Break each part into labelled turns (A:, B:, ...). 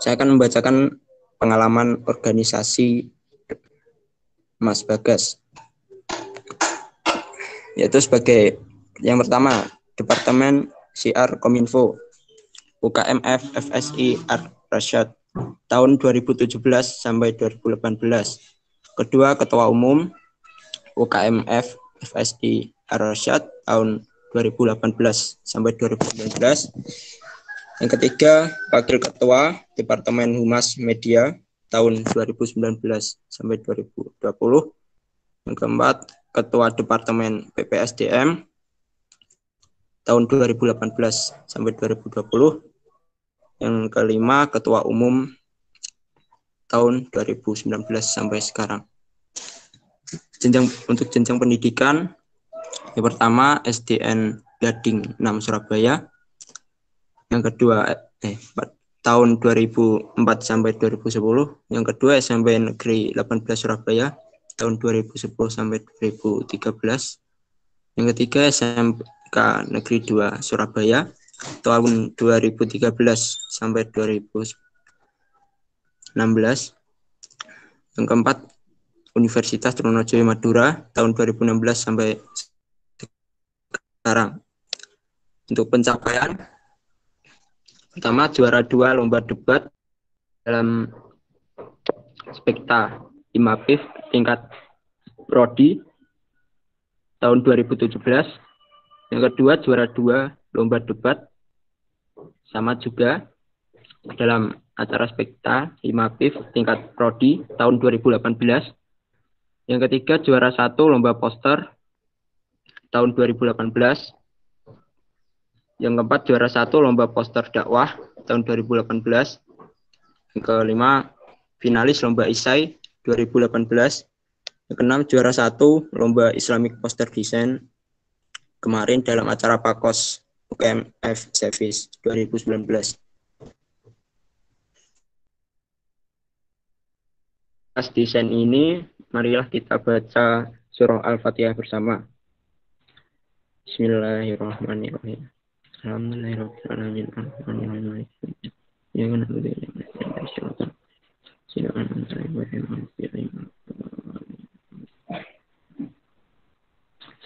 A: Saya akan membacakan pengalaman organisasi Mas Bagas, yaitu sebagai yang pertama, Departemen Syiar Kominfo, UKMF FSI Arsyad, tahun 2017 sampai 2018. Kedua, Ketua Umum UKMF FSI Arsyad, tahun 2018 sampai 2019. Yang ketiga, Wakil Ketua Departemen Humas Media, tahun 2019 sampai 2020. Yang keempat, Ketua Departemen PPSDM tahun 2018 sampai 2020. Yang kelima, Ketua Umum tahun 2019 sampai sekarang. Untuk jenjang pendidikan, yang pertama SDN Gading 6 Surabaya. Yang kedua tahun 2004 sampai 2010. Yang kedua SMP Negeri 18 Surabaya tahun 2010 sampai 2013. Yang ketiga SMK Negeri 2 Surabaya tahun 2013 sampai 2016. Yang keempat Universitas Trunojoyo Madura tahun 2016 sampai sekarang. Untuk pencapaian, pertama juara 2 lomba debat dalam Spekta Imapif tingkat Prodi tahun 2017. Yang kedua juara 2 lomba debat sama juga dalam acara Spekta Imapif tingkat Prodi tahun 2018. Yang ketiga juara 1 lomba poster tahun 2018. Yang keempat juara 1 lomba poster dakwah tahun 2018. Yang kelima finalis lomba isai 2018. Yang keenam juara 1 lomba Islamic Poster Design kemarin dalam acara Pakos UKMF Service 2019. Pas desain ini, marilah kita baca surah Al-Fatihah bersama. Bismillahirrahmanirrahim. Alhamdulillahirrahmanirrahim.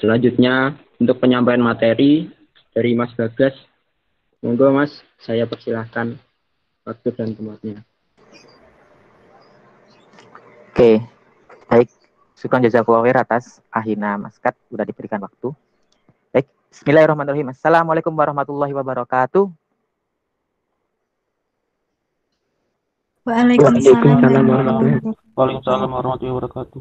A: Selanjutnya, untuk penyampaian materi dari Mas Bagas, monggo Mas, saya persilahkan waktu dan tempatnya.
B: Oke, baik. Syukran jazakallahu khair atas Ahina Maskat sudah diberikan waktu. Baik, bismillahirrahmanirrahim. Assalamualaikum warahmatullahi wabarakatuh.
C: Waalaikumsalam warahmatullahi wabarakatuh.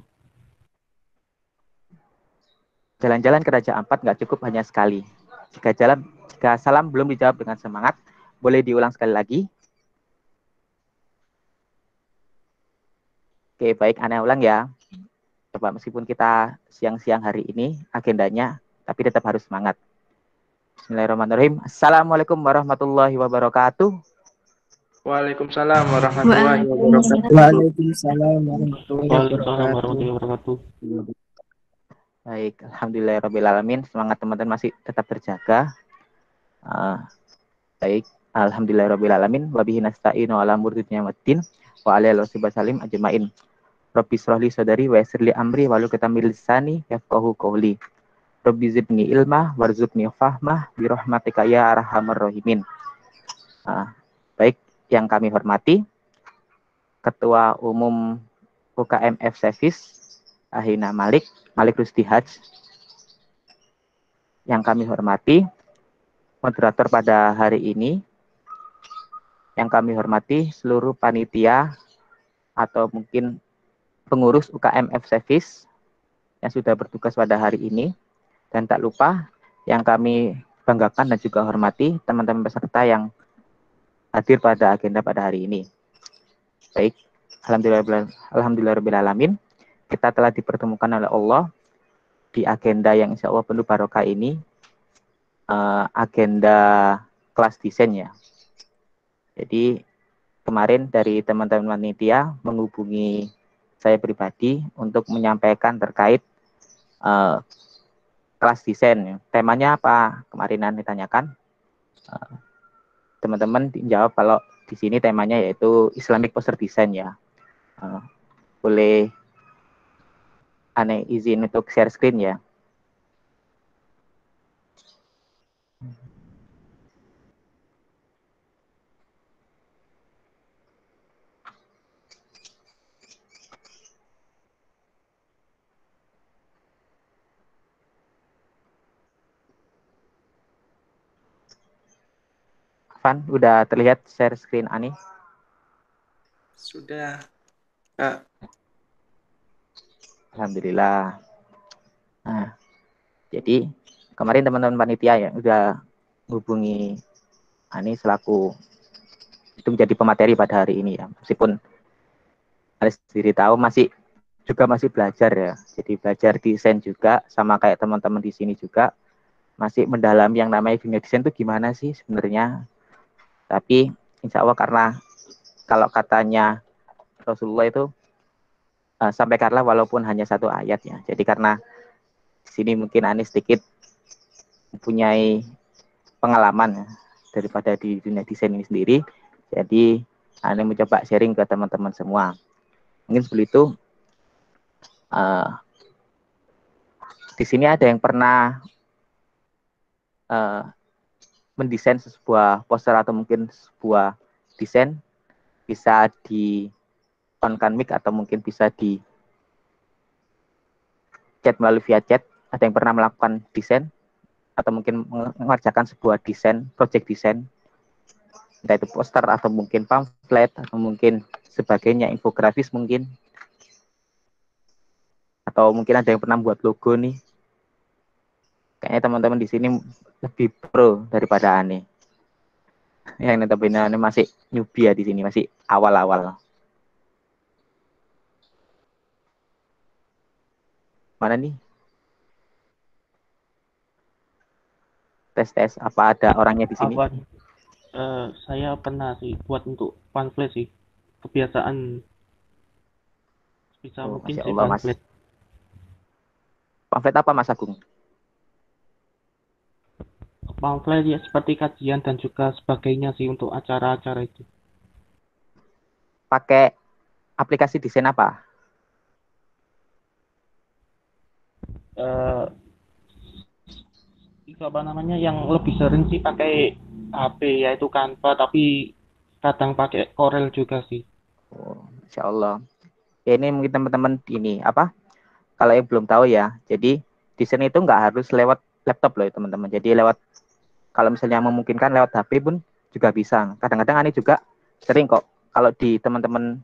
B: Jalan-jalan ke Raja Ampat nggak cukup hanya sekali. Jika salam belum dijawab dengan semangat, boleh diulang sekali lagi. Oke, baik, Ana ulang ya. Coba meskipun kita siang-siang hari ini agendanya, tapi tetap harus semangat. Bismillahirrahmanirrahim. Assalamualaikum warahmatullahi wabarakatuh.
C: Waalaikumsalam warahmatullahi wabarakatuh.
D: Waalaikumsalam warahmatullahi wabarakatuh.
B: Baik, alhamdulillahirrahmanirrahim. Semangat teman-teman masih tetap terjaga. Baik, alhamdulillahirrahmanirrahim. Wabihi nasta'inu ala umuri dunya waddin wa ala alihi wasallim ajmain. Rabbi shrahli sadri wa yassir li amri wahlul 'uqdatam min lisani yafqahu qawli. Rabbi zidni ilma warzuqni fahmah bi rahmatika ya arhamar rahimin. Baik, yang kami hormati Ketua Umum UKMF Service Ahina Malik Rusdi Haj. Yang kami hormati moderator pada hari ini. Yang kami hormati seluruh panitia atau mungkin pengurus UKMF Service yang sudah bertugas pada hari ini. Dan tak lupa yang kami banggakan dan juga hormati teman-teman peserta yang hadir pada agenda pada hari ini. Baik, alhamdulillahirrahmanirrahim. Kita telah dipertemukan oleh Allah di agenda yang insya Allah penuh barokah ini, agenda kelas desain ya. Jadi kemarin dari teman-teman panitia menghubungi saya pribadi untuk menyampaikan terkait kelas desain. Temanya apa? Kemarinan ditanyakan. Teman-teman dijawab kalau di sini temanya yaitu Islamic Poster Design ya. Boleh aneh izin untuk share screen ya. Van, udah terlihat share screen Ani?
C: Sudah, Kak.
B: Alhamdulillah. Nah, jadi kemarin teman-teman panitia ya udah hubungi Ani selaku itu menjadi pemateri pada hari ini ya. Meskipun Ani sendiri tahu masih belajar ya. Jadi belajar desain juga sama kayak teman-teman di sini juga masih mendalami yang namanya dunia desain itu gimana sih sebenarnya. Tapi insya Allah karena kalau katanya Rasulullah itu sampaikanlah walaupun hanya satu ayat ya. Jadi karena di sini mungkin Ani sedikit mempunyai pengalaman ya, daripada di dunia desain ini sendiri. Jadi Ani mencoba sharing ke teman-teman semua. Mungkin seperti itu. Di sini ada yang pernah mendesain sebuah poster atau mungkin sebuah desain, bisa di on-kan mic atau mungkin bisa di chat melalui via chat. Ada yang pernah melakukan desain atau mungkin mengerjakan sebuah desain, project desain, entah itu poster atau mungkin pamflet atau mungkin sebagainya, infografis mungkin, atau mungkin ada yang pernah buat logo nih. Kayaknya teman-teman di sini lebih pro daripada Ani. Yang notabene Ani masih newbie ya di sini, masih awal-awal. Mana nih? Tes apa ada orangnya di sini?
C: Saya pernah sih buat untuk pamflet sih. Kebiasaan bisa mungkin
B: Masya
C: sih
B: Allah,
C: pamflet.
B: Mas. Pamflet apa Mas Agung?
C: Pamflet ya seperti kajian dan juga sebagainya sih untuk acara-acara itu.
B: Pakai aplikasi desain apa?
C: Itu apa namanya yang lebih sering sih pakai HP yaitu Canva, tapi kadang pakai Corel juga sih.
B: Insya Allah. Ya, ini mungkin teman-teman ini apa? Kalau yang belum tahu ya, jadi desain itu nggak harus lewat laptop loh teman-teman. Jadi lewat, kalau misalnya memungkinkan lewat HP pun juga bisa. Kadang-kadang Ani juga sering kok, kalau di teman-teman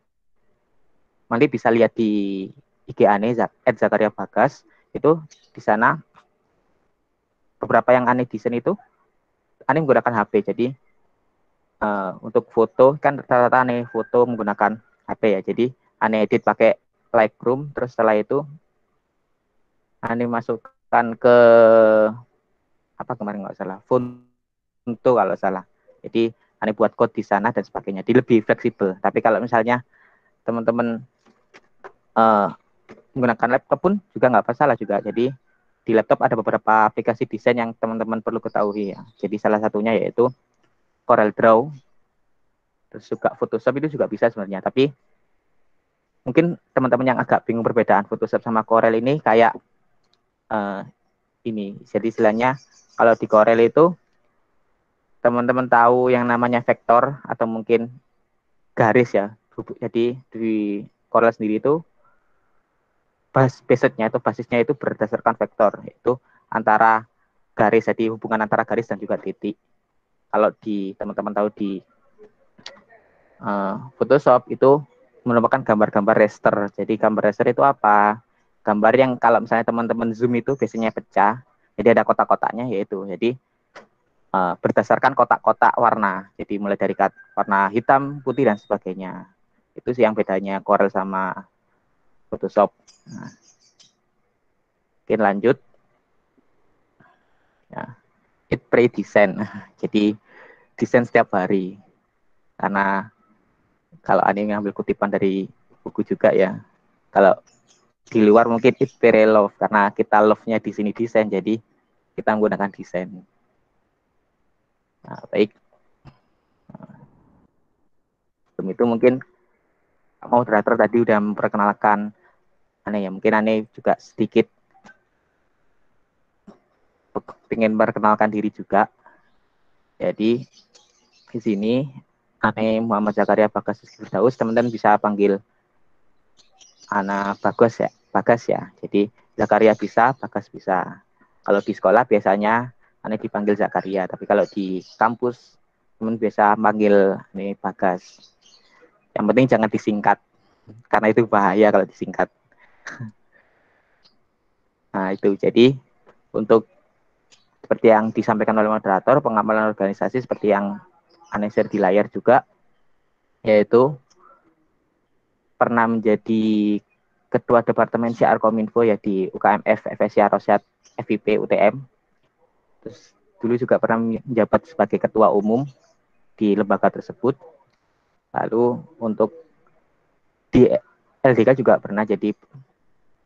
B: nanti bisa lihat di IG Ani, @Zakaria Bagas, itu di sana beberapa yang Ani desain itu Ani menggunakan HP. Jadi untuk foto kan rata-rata Ani foto menggunakan HP ya. Jadi Ani edit pakai Lightroom, terus setelah itu Ani masukkan ke apa kemarin nggak salah, Fonto kalau salah. Jadi Ani buat code di sana dan sebagainya. Jadi lebih fleksibel. Tapi kalau misalnya teman-teman menggunakan laptop pun juga nggak masalah juga. Jadi di laptop ada beberapa aplikasi desain yang teman-teman perlu ketahui ya. Jadi salah satunya yaitu Corel Draw, terus juga Photoshop itu juga bisa sebenarnya. Tapi mungkin teman-teman yang agak bingung perbedaan Photoshop sama Corel ini kayak ini. Jadi istilahnya kalau di Corel itu teman-teman tahu yang namanya vektor atau mungkin garis ya. Jadi di Corel sendiri itu basisnya itu berdasarkan vektor, yaitu antara garis, jadi hubungan antara garis dan juga titik. Kalau di teman-teman tahu di Photoshop itu merupakan gambar-gambar raster. Jadi gambar raster itu apa? Gambar yang kalau misalnya teman-teman zoom itu biasanya pecah, jadi ada kotak-kotaknya yaitu. Jadi berdasarkan kotak-kotak warna. Jadi mulai dari warna hitam, putih dan sebagainya. Itu sih yang bedanya Corel sama Photoshop. Nah, oke, lanjut. Ya, it pre-design. Jadi desain setiap hari. Karena kalau Ani ngambil kutipan dari buku juga ya. Kalau di luar mungkin it very love, karena kita love-nya di sini desain, jadi kita menggunakan desain. Nah, baik. sebelum itu mungkin moderator tadi udah memperkenalkan aneh ya, mungkin aneh juga sedikit ingin memperkenalkan diri juga. Jadi di sini aneh Muhammad Zakaria Bagas Firdaus, teman-teman bisa panggil anak Bagas ya. Jadi Zakaria bisa, Bagas bisa. Kalau di sekolah biasanya aneh dipanggil Zakaria, tapi kalau di kampus teman biasa panggil ini Bagas. Yang penting jangan disingkat, karena itu bahaya kalau disingkat. Nah itu, jadi untuk seperti yang disampaikan oleh moderator, pengamalan organisasi seperti yang aneh share di layar juga, yaitu pernah menjadi Ketua Departemen CR Kominfo ya di UKMF, FSC Rosyad, FIP, UTM. Terus dulu juga pernah menjabat sebagai Ketua Umum di lembaga tersebut. Lalu untuk di LDK juga pernah jadi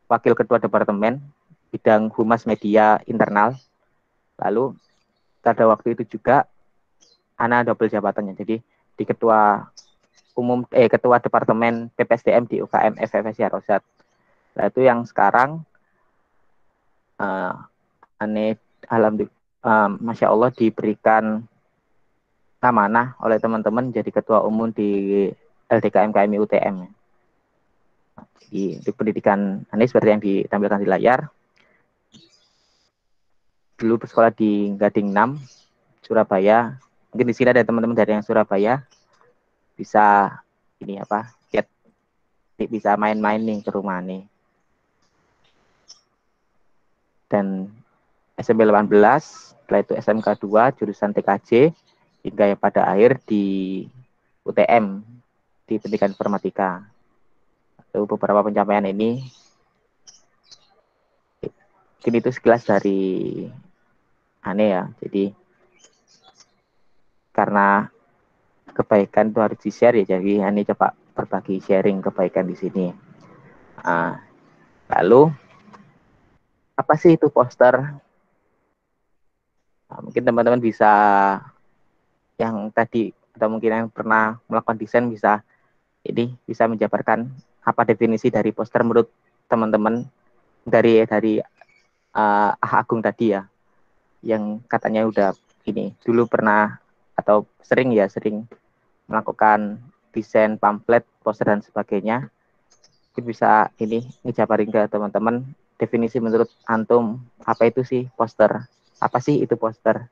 B: Wakil Ketua Departemen bidang Humas Media Internal. Lalu pada waktu itu juga Ana double jabatannya. Jadi di Ketua Departemen PPSDM di UKM FFSC Rosyad. Nah itu yang sekarang alhamdulillah, Masya Allah diberikan amanah oleh teman-teman jadi Ketua Umum di LDK MKMI UTM. Di pendidikan Ane seperti yang ditampilkan di layar. Dulu bersekolah di Gading 6, Surabaya. Mungkin di sini ada teman-teman dari yang Surabaya. Bisa ini apa? Chat. Bisa main-main nih ke rumah nih. Dan SMP 18, setelah itu SMK 2, jurusan TKJ, hingga yang pada akhir di UTM, di Pendidikan Informatika. Lalu beberapa pencapaian ini, mungkin itu sekilas dari aneh ya. Jadi, karena kebaikan itu harus di-share ya, jadi aneh coba berbagi sharing kebaikan di sini. Lalu, apa sih itu poster? Nah, mungkin teman-teman bisa yang tadi atau mungkin yang pernah melakukan desain bisa menjabarkan apa definisi dari poster menurut teman-teman dari Agung tadi ya, yang katanya udah dulu pernah atau sering melakukan desain pamflet, poster dan sebagainya. Mungkin bisa ngejabarin ke teman-teman definisi menurut antum apa itu sih poster, apa sih itu poster.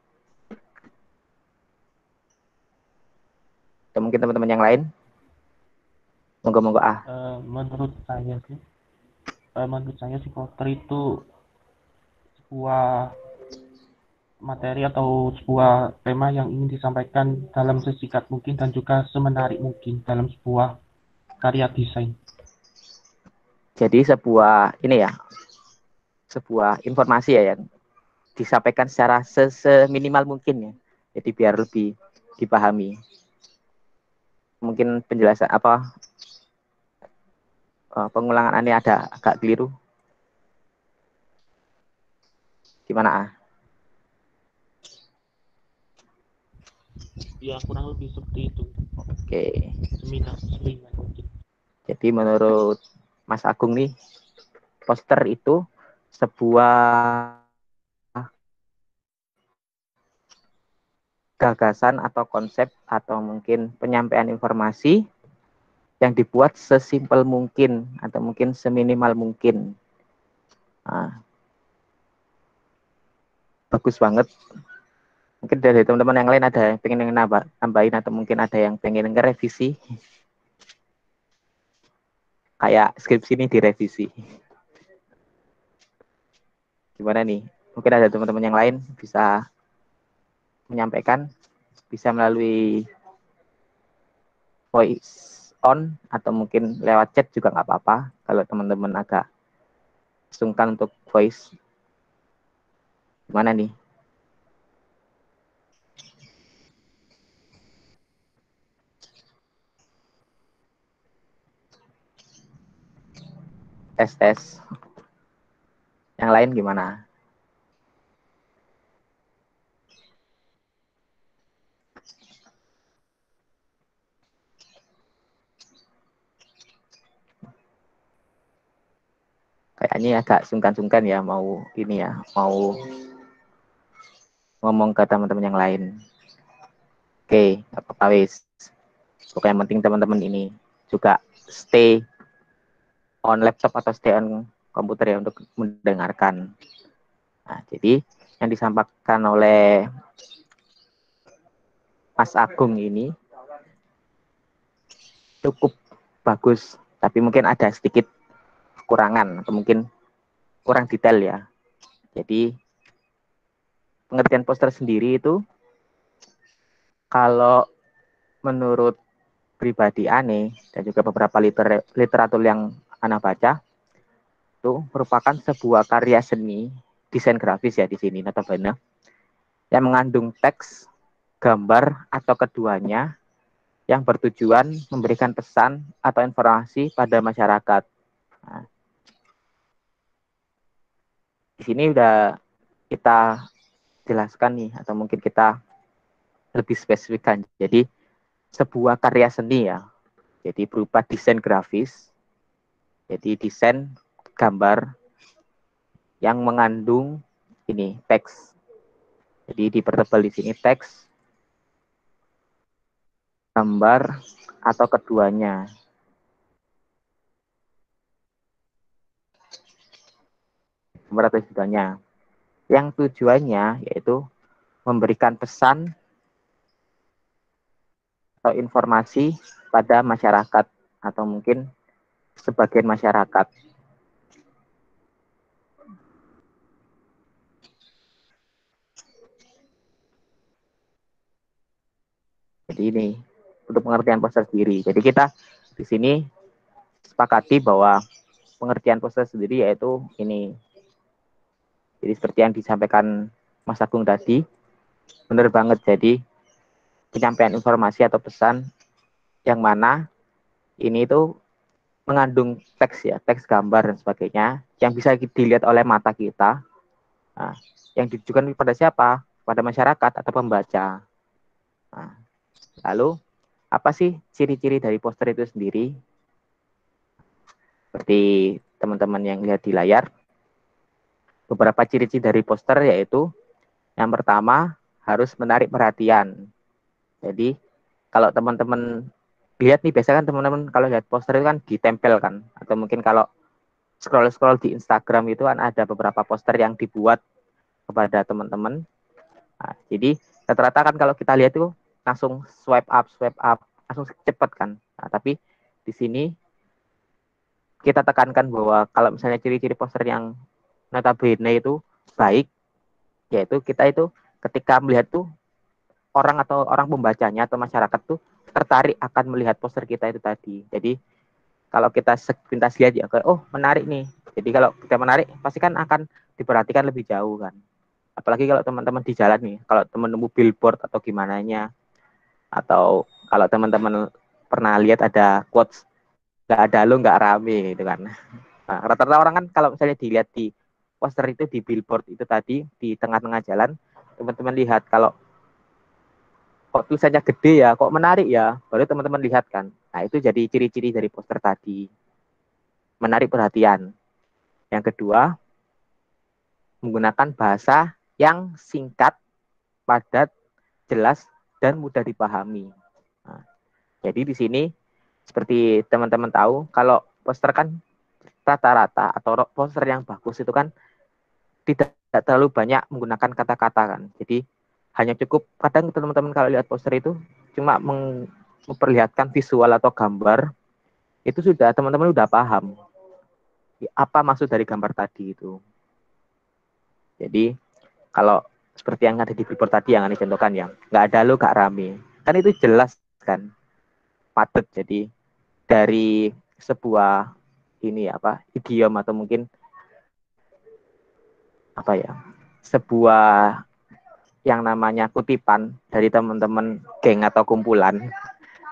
B: Dan mungkin teman-teman yang lain, monggo
C: Menurut saya sih poster itu sebuah materi atau sebuah tema yang ingin disampaikan dalam sesingkat mungkin dan juga semenarik mungkin dalam sebuah karya desain.
B: Jadi sebuah informasi ya yang disampaikan secara seminimal mungkin ya. Jadi biar lebih dipahami. Mungkin penjelasan pengulangan ini ada agak keliru. Gimana
C: Ya kurang lebih seperti itu.
B: Oke.
C: Seminar mungkin.
B: Jadi menurut Mas Agung nih, poster itu sebuah gagasan atau konsep atau mungkin penyampaian informasi yang dibuat sesimpel mungkin atau mungkin seminimal mungkin. Bagus banget. Mungkin dari teman-teman yang lain ada yang pengen nambahin atau mungkin ada yang pengen ngerevisi. Kayak skripsi ini direvisi. Gimana nih? Mungkin ada teman-teman yang lain bisa menyampaikan, bisa melalui voice on atau mungkin lewat chat juga nggak apa-apa. Kalau teman-teman agak sungkan untuk voice, gimana nih? Tes. Yang lain gimana? Kayaknya agak sungkan-sungkan ya mau ini ya, mau ngomong ke teman-teman yang lain. Oke, apa-apa wis. Pokoknya yang penting teman-teman ini juga stay on laptop atau stay on komputer ya untuk mendengarkan. Nah, jadi yang disampaikan oleh Mas Agung ini cukup bagus, tapi mungkin ada sedikit kekurangan atau mungkin kurang detail ya. Jadi pengertian poster sendiri itu kalau menurut pribadi Ane dan juga beberapa literatur yang Ana baca itu merupakan sebuah karya seni desain grafis ya di sini notabene yang mengandung teks, gambar atau keduanya yang bertujuan memberikan pesan atau informasi pada masyarakat. Nah, di sini udah kita jelaskan nih atau mungkin kita lebih spesifikkan. Jadi sebuah karya seni ya. Jadi berupa desain grafis. Jadi desain gambar yang mengandung ini teks. Jadi dipertebal di sini teks, gambar atau keduanya. Gambar atau keduanya. Yang tujuannya yaitu memberikan pesan atau informasi pada masyarakat atau mungkin sebagian masyarakat. Jadi ini untuk pengertian poster sendiri. Jadi kita di sini sepakati bahwa pengertian poster sendiri yaitu ini. Jadi seperti yang disampaikan Mas Agung tadi, benar banget. Jadi penyampaian informasi atau pesan yang mana ini itu mengandung teks ya, teks gambar dan sebagainya yang bisa dilihat oleh mata kita. Nah, yang ditujukan kepada siapa? Pada masyarakat atau pembaca. Nah, lalu apa sih ciri-ciri dari poster itu sendiri? Seperti teman-teman yang lihat di layar, beberapa ciri-ciri dari poster yaitu yang pertama harus menarik perhatian. Jadi kalau teman-teman lihat nih, biasanya kan teman-teman kalau lihat poster itu kan ditempel kan, atau mungkin kalau scroll-scroll di Instagram itu kan ada beberapa poster yang dibuat kepada teman-teman. Nah, jadi rata-rata kan kalau kita lihat itu langsung swipe up, langsung cepat kan. Nah, tapi di sini kita tekankan bahwa kalau misalnya ciri-ciri poster yang notabene itu baik, yaitu kita itu ketika melihat tuh orang pembacanya atau masyarakat tuh tertarik akan melihat poster kita itu tadi. Jadi kalau kita sepintas lihat ya, oh menarik nih. Jadi kalau kita menarik pasti kan akan diperhatikan lebih jauh kan. Apalagi kalau teman-teman di jalan nih, kalau teman nemu billboard atau gimana nya, atau kalau teman-teman pernah lihat ada quotes nggak ada lo nggak rame gitu kan. Nah, rata-rata orang kan kalau misalnya dilihat di poster itu di billboard itu tadi di tengah-tengah jalan, teman-teman lihat kalau kok tulisannya gede ya, kok menarik ya, baru teman-teman lihat kan. Nah, itu jadi ciri-ciri dari poster tadi. Menarik perhatian. Yang kedua, menggunakan bahasa yang singkat, padat, jelas, dan mudah dipahami. Nah, jadi di sini, seperti teman-teman tahu, kalau poster kan rata-rata atau poster yang bagus itu kan tidak terlalu banyak menggunakan kata-kata kan. Jadi hanya cukup, kadang teman-teman kalau lihat poster itu cuma memperlihatkan visual atau gambar, itu sudah teman-teman sudah paham apa maksud dari gambar tadi itu. Jadi kalau seperti yang ada di billboard tadi yang dicontohkan ya, nggak ada lo gak rame, kan itu jelas kan, padat. Jadi dari sebuah ini apa idiom atau mungkin apa ya, sebuah yang namanya kutipan dari teman-teman geng atau kumpulan.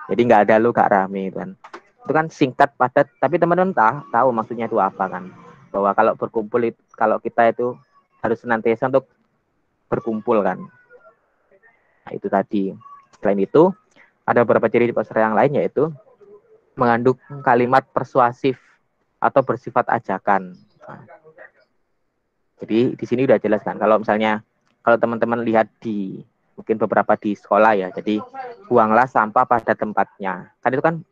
B: Jadi nggak ada lu gak rame kan. Itu kan singkat padat, tapi teman-teman tahu maksudnya itu apa kan. Bahwa kalau berkumpul itu, kalau kita itu harus senantiasa untuk berkumpul kan. Nah, itu tadi. Selain itu, ada beberapa ciri di poster yang lain yaitu mengandung kalimat persuasif atau bersifat ajakan. Nah, jadi di sini udah jelas kan, kalau misalnya kalau teman-teman lihat di mungkin beberapa di sekolah ya, jadi buanglah sampah pada tempatnya. Kan itu kan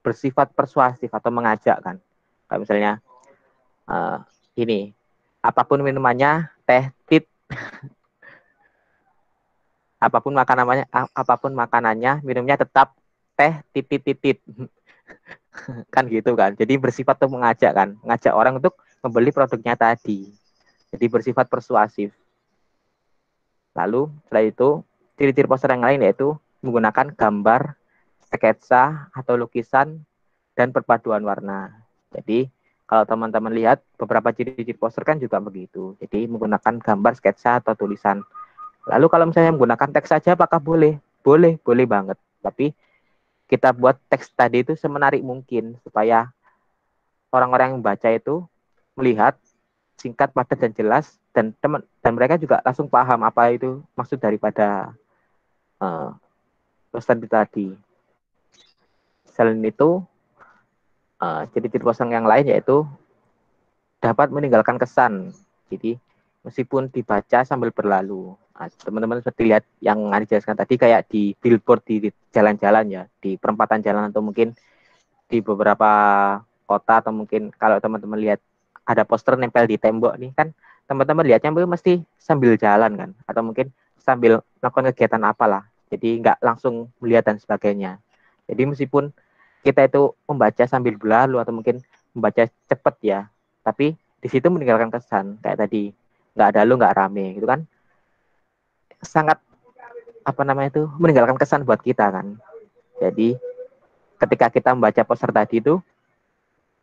B: bersifat persuasif atau mengajak kan. Kayak misalnya ini, apapun minumannya, teh, tit, apapun makanannya, minumnya tetap teh, titit, titit. Kan gitu kan. Jadi bersifat tuh mengajak kan, mengajak orang untuk membeli produknya tadi. Jadi bersifat persuasif. Lalu setelah itu ciri-ciri poster yang lain yaitu menggunakan gambar, sketsa atau lukisan dan perpaduan warna. Jadi kalau teman-teman lihat beberapa ciri-ciri poster kan juga begitu. Jadi menggunakan gambar, sketsa atau tulisan. Lalu kalau misalnya menggunakan teks saja apakah boleh? Boleh, boleh banget. Tapi kita buat teks tadi itu semenarik mungkin supaya orang-orang yang membaca itu melihat singkat, padat dan jelas, dan mereka juga langsung paham apa itu maksud daripada poster itu tadi. Selain itu, ciri-ciri poster yang lain yaitu dapat meninggalkan kesan. Jadi meskipun dibaca sambil berlalu. Nah, teman-teman seperti lihat yang Anda jelaskan tadi kayak di billboard di jalan-jalan ya, di perempatan jalan atau mungkin di beberapa kota atau mungkin kalau teman-teman lihat ada poster nempel di tembok nih kan, teman-teman lihatnya mesti sambil jalan kan, atau mungkin sambil melakukan kegiatan apalah. Jadi nggak langsung melihat dan sebagainya. Jadi meskipun kita itu membaca sambil berlalu atau mungkin membaca cepat ya, tapi di situ meninggalkan kesan kayak tadi, nggak ada lu nggak rame gitu kan, sangat meninggalkan kesan buat kita kan. Jadi ketika kita membaca poster tadi itu,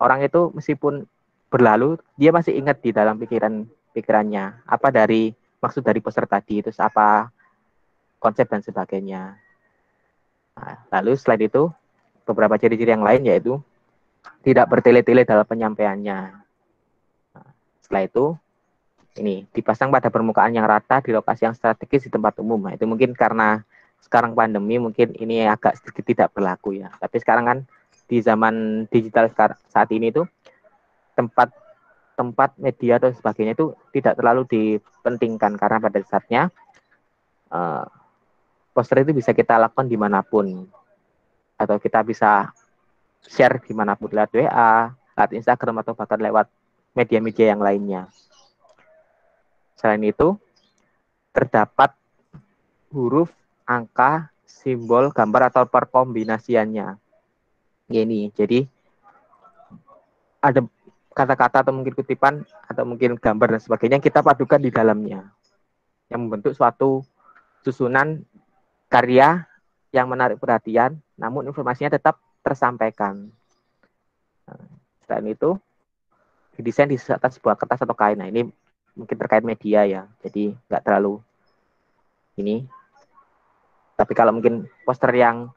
B: orang itu meskipun berlalu dia masih ingat di dalam pikirannya apa dari maksud dari poster tadi itu, apa konsep dan sebagainya. Nah, lalu selain itu beberapa ciri-ciri yang lain yaitu tidak bertele-tele dalam penyampaiannya. Nah, setelah itu ini dipasang pada permukaan yang rata di lokasi yang strategis di tempat umum. Nah, itu mungkin karena sekarang pandemi mungkin ini agak sedikit tidak berlaku ya. Tapi sekarang kan di zaman digital saat ini tuh tempat media atau sebagainya itu tidak terlalu dipentingkan karena pada saatnya poster itu bisa kita lakukan dimanapun atau kita bisa share dimanapun lewat WA, lewat Instagram atau bahkan lewat media-media yang lainnya. Selain itu terdapat huruf, angka, simbol, gambar atau perkombinasiannya. Ini jadi ada kata-kata atau mungkin kutipan atau mungkin gambar dan sebagainya yang kita padukan di dalamnya yang membentuk suatu susunan karya yang menarik perhatian namun informasinya tetap tersampaikan. Selain itu didesain di atas sebuah kertas atau kain. Nah, ini mungkin terkait media ya, jadi nggak terlalu ini. Tapi kalau mungkin poster yang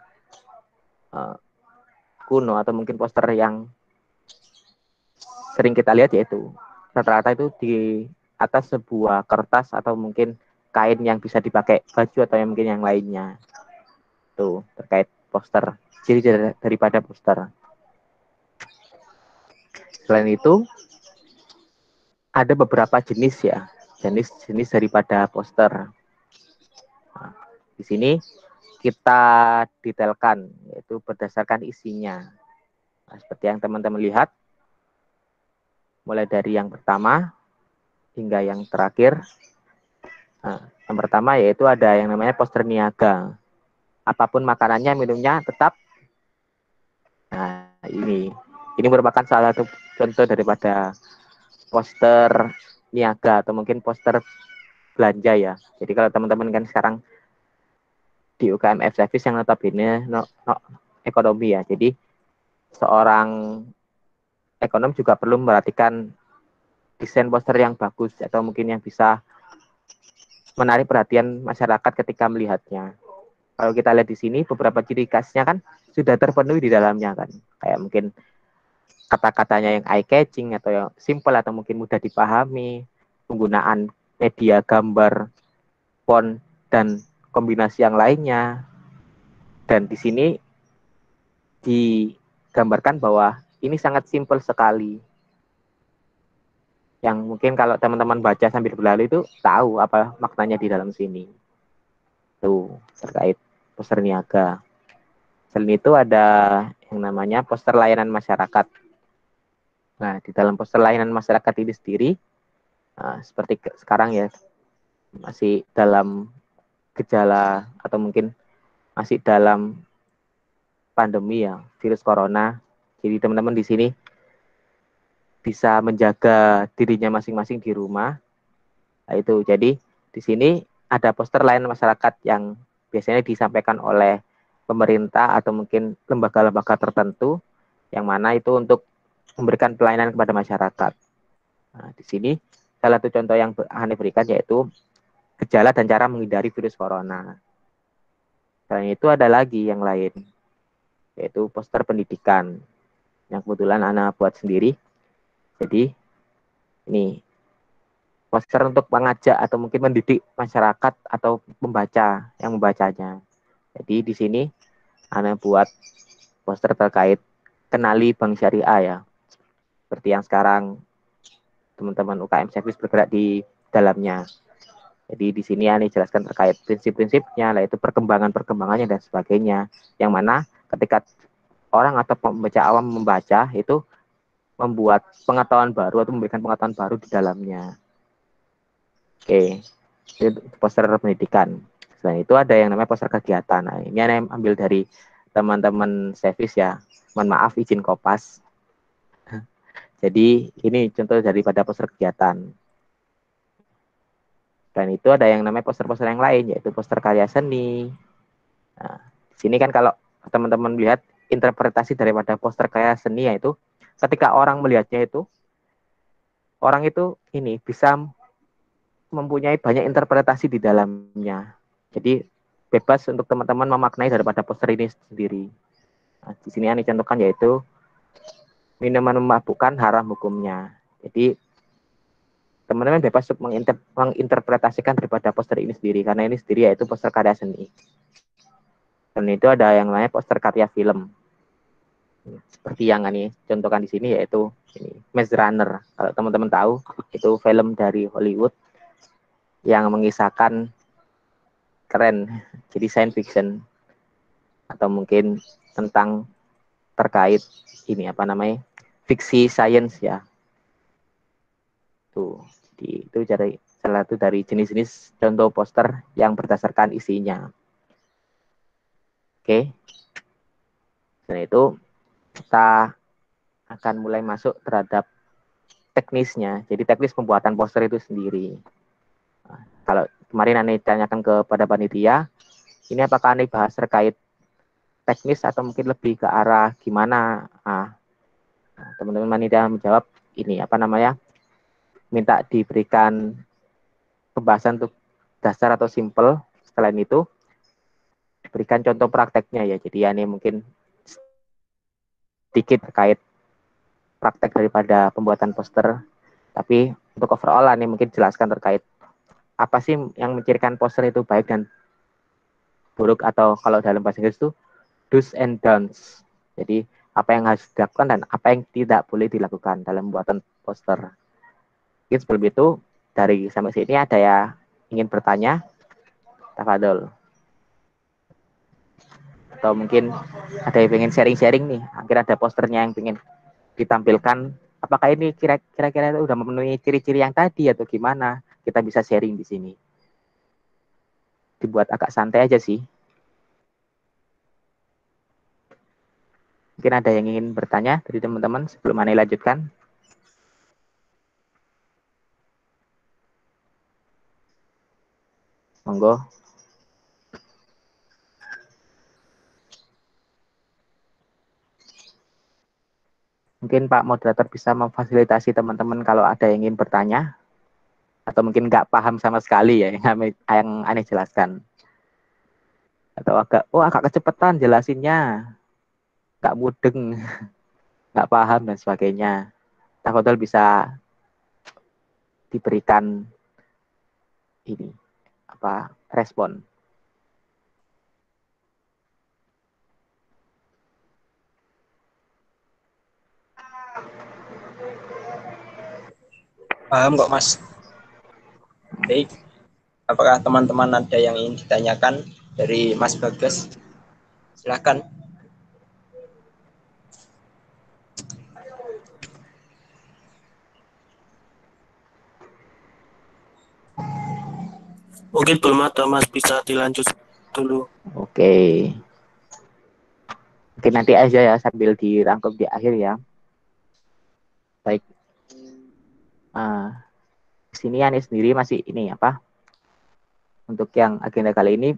B: kuno atau mungkin poster yang sering kita lihat yaitu rata-rata itu di atas sebuah kertas atau mungkin kain yang bisa dipakai baju atau yang mungkin yang lainnya. Tuh terkait poster, ciri daripada poster. Selain itu ada beberapa jenis ya, jenis daripada poster. Nah, di sini kita detailkan yaitu berdasarkan isinya. Nah, seperti yang teman-teman lihat, mulai dari yang pertama hingga yang terakhir. Nah, yang pertama yaitu ada yang namanya poster niaga. Apapun makanannya, minumnya tetap. Nah, ini merupakan salah satu contoh daripada poster niaga atau mungkin poster belanja ya. Jadi kalau teman-teman kan sekarang di UKM Service yang notabene ekonomi ya. Jadi seorang ekonom juga perlu memperhatikan desain poster yang bagus atau mungkin yang bisa menarik perhatian masyarakat ketika melihatnya. Kalau kita lihat di sini beberapa ciri khasnya kan sudah terpenuhi di dalamnya kan. Kayak mungkin kata-katanya yang eye catching atau yang simple atau mungkin mudah dipahami, penggunaan media gambar, font dan kombinasi yang lainnya. Dan di sini digambarkan bahwa ini sangat simple sekali. yang mungkin kalau teman-teman baca sambil berlalu itu tahu apa maknanya di dalam sini. Tuh, terkait poster niaga. Selain itu ada yang namanya poster layanan masyarakat. Nah, di dalam poster layanan masyarakat ini sendiri, seperti sekarang ya, masih dalam gejala atau mungkin masih dalam pandemi ya, virus corona. Jadi teman-teman di sini bisa menjaga dirinya masing-masing di rumah. Nah, itu. Jadi di sini ada poster layanan masyarakat yang biasanya disampaikan oleh pemerintah atau mungkin lembaga-lembaga tertentu yang mana itu untuk memberikan pelayanan kepada masyarakat. Nah, di sini salah satu contoh yang Hanif berikan yaitu gejala dan cara menghindari virus corona. Selain itu ada lagi yang lain, yaitu poster pendidikan yang kebetulan Ana buat sendiri. Jadi ini poster untuk mengajak atau mungkin mendidik masyarakat atau pembaca yang membacanya. Jadi di sini Ana buat poster terkait kenali Bank Syariah ya. Seperti yang sekarang teman-teman UKM Service bergerak di dalamnya. Jadi di sini Ana jelaskan terkait prinsip-prinsipnya, yaitu perkembangannya dan sebagainya. Yang mana ketika orang atau pembaca awam membaca itu membuat pengetahuan baru atau memberikan pengetahuan baru di dalamnya. Oke, itu poster pendidikan. Selain itu ada yang namanya poster kegiatan. Nah, ini Ana ambil dari teman-teman Service ya. Mohon maaf izin kopas. Jadi ini contoh daripada poster kegiatan. Dan itu ada yang namanya poster-poster yang lain, yaitu poster karya seni. Nah, di sini kan kalau teman-teman melihat interpretasi daripada poster karya seni, yaitu ketika orang melihatnya itu, orang itu ini bisa mempunyai banyak interpretasi di dalamnya. Jadi bebas untuk teman-teman memaknai daripada poster ini sendiri. Nah, di sini yang dicontohkan yaitu minuman memabukkan haram hukumnya. Jadi teman-teman bebas untuk menginterpretasikan daripada poster ini sendiri, karena ini sendiri yaitu poster karya seni. Dan itu ada yang namanya poster karya film. Seperti yang ini contohkan di sini yaitu ini Maze Runner. Kalau teman-teman tahu, itu film dari Hollywood yang mengisahkan keren, jadi science fiction atau mungkin tentang terkait ini apa namanya fiksi science ya. Tuh, jadi itu dari salah satu dari jenis-jenis contoh poster yang berdasarkan isinya. Oke. Dan itu kita akan mulai masuk terhadap teknisnya. Jadi teknis pembuatan poster itu sendiri. Nah, kalau kemarin Anda tanyakan kepada panitia, ini apakah Anda bahas terkait teknis atau mungkin lebih ke arah gimana? Teman-teman panitia menjawab ini apa namanya? Minta diberikan pembahasan untuk dasar atau simple. Selain itu, berikan contoh prakteknya ya. Jadi ini mungkin sedikit terkait praktek daripada pembuatan poster. Tapi untuk overall ini mungkin jelaskan terkait apa sih yang mencirikan poster itu baik dan buruk, atau kalau dalam bahasa Inggris itu do's and don'ts. Jadi apa yang harus dilakukan dan apa yang tidak boleh dilakukan dalam pembuatan poster. Mungkin sebelum itu dari sampai sini ada ya ingin bertanya, tafadhol. Atau mungkin ada yang ingin sharing-sharing nih, akhirnya ada posternya yang ingin ditampilkan. Apakah ini kira-kira itu udah memenuhi ciri-ciri yang tadi atau gimana? Kita bisa sharing di sini. Dibuat agak santai aja sih. Mungkin ada yang ingin bertanya dari teman-teman sebelum Ani lanjutkan. Monggo. Mungkin Pak Moderator bisa memfasilitasi teman-teman kalau ada yang ingin bertanya. Atau mungkin nggak paham sama sekali ya yang Ani jelaskan. Atau agak kecepatan jelasinnya. Nggak mudeng, nggak paham dan sebagainya. Tafadhol bisa diberikan ini apa respon.
A: Paham kok Mas. Baik, apakah teman-teman ada yang ingin ditanyakan dari Mas Bagas? Silakan.
E: Mungkin belum ada Mas, bisa dilanjut dulu.
B: Oke. Oke, nanti aja ya sambil dirangkum di akhir ya. Baik. Sini Ani sendiri masih ini apa? Untuk yang agenda kali ini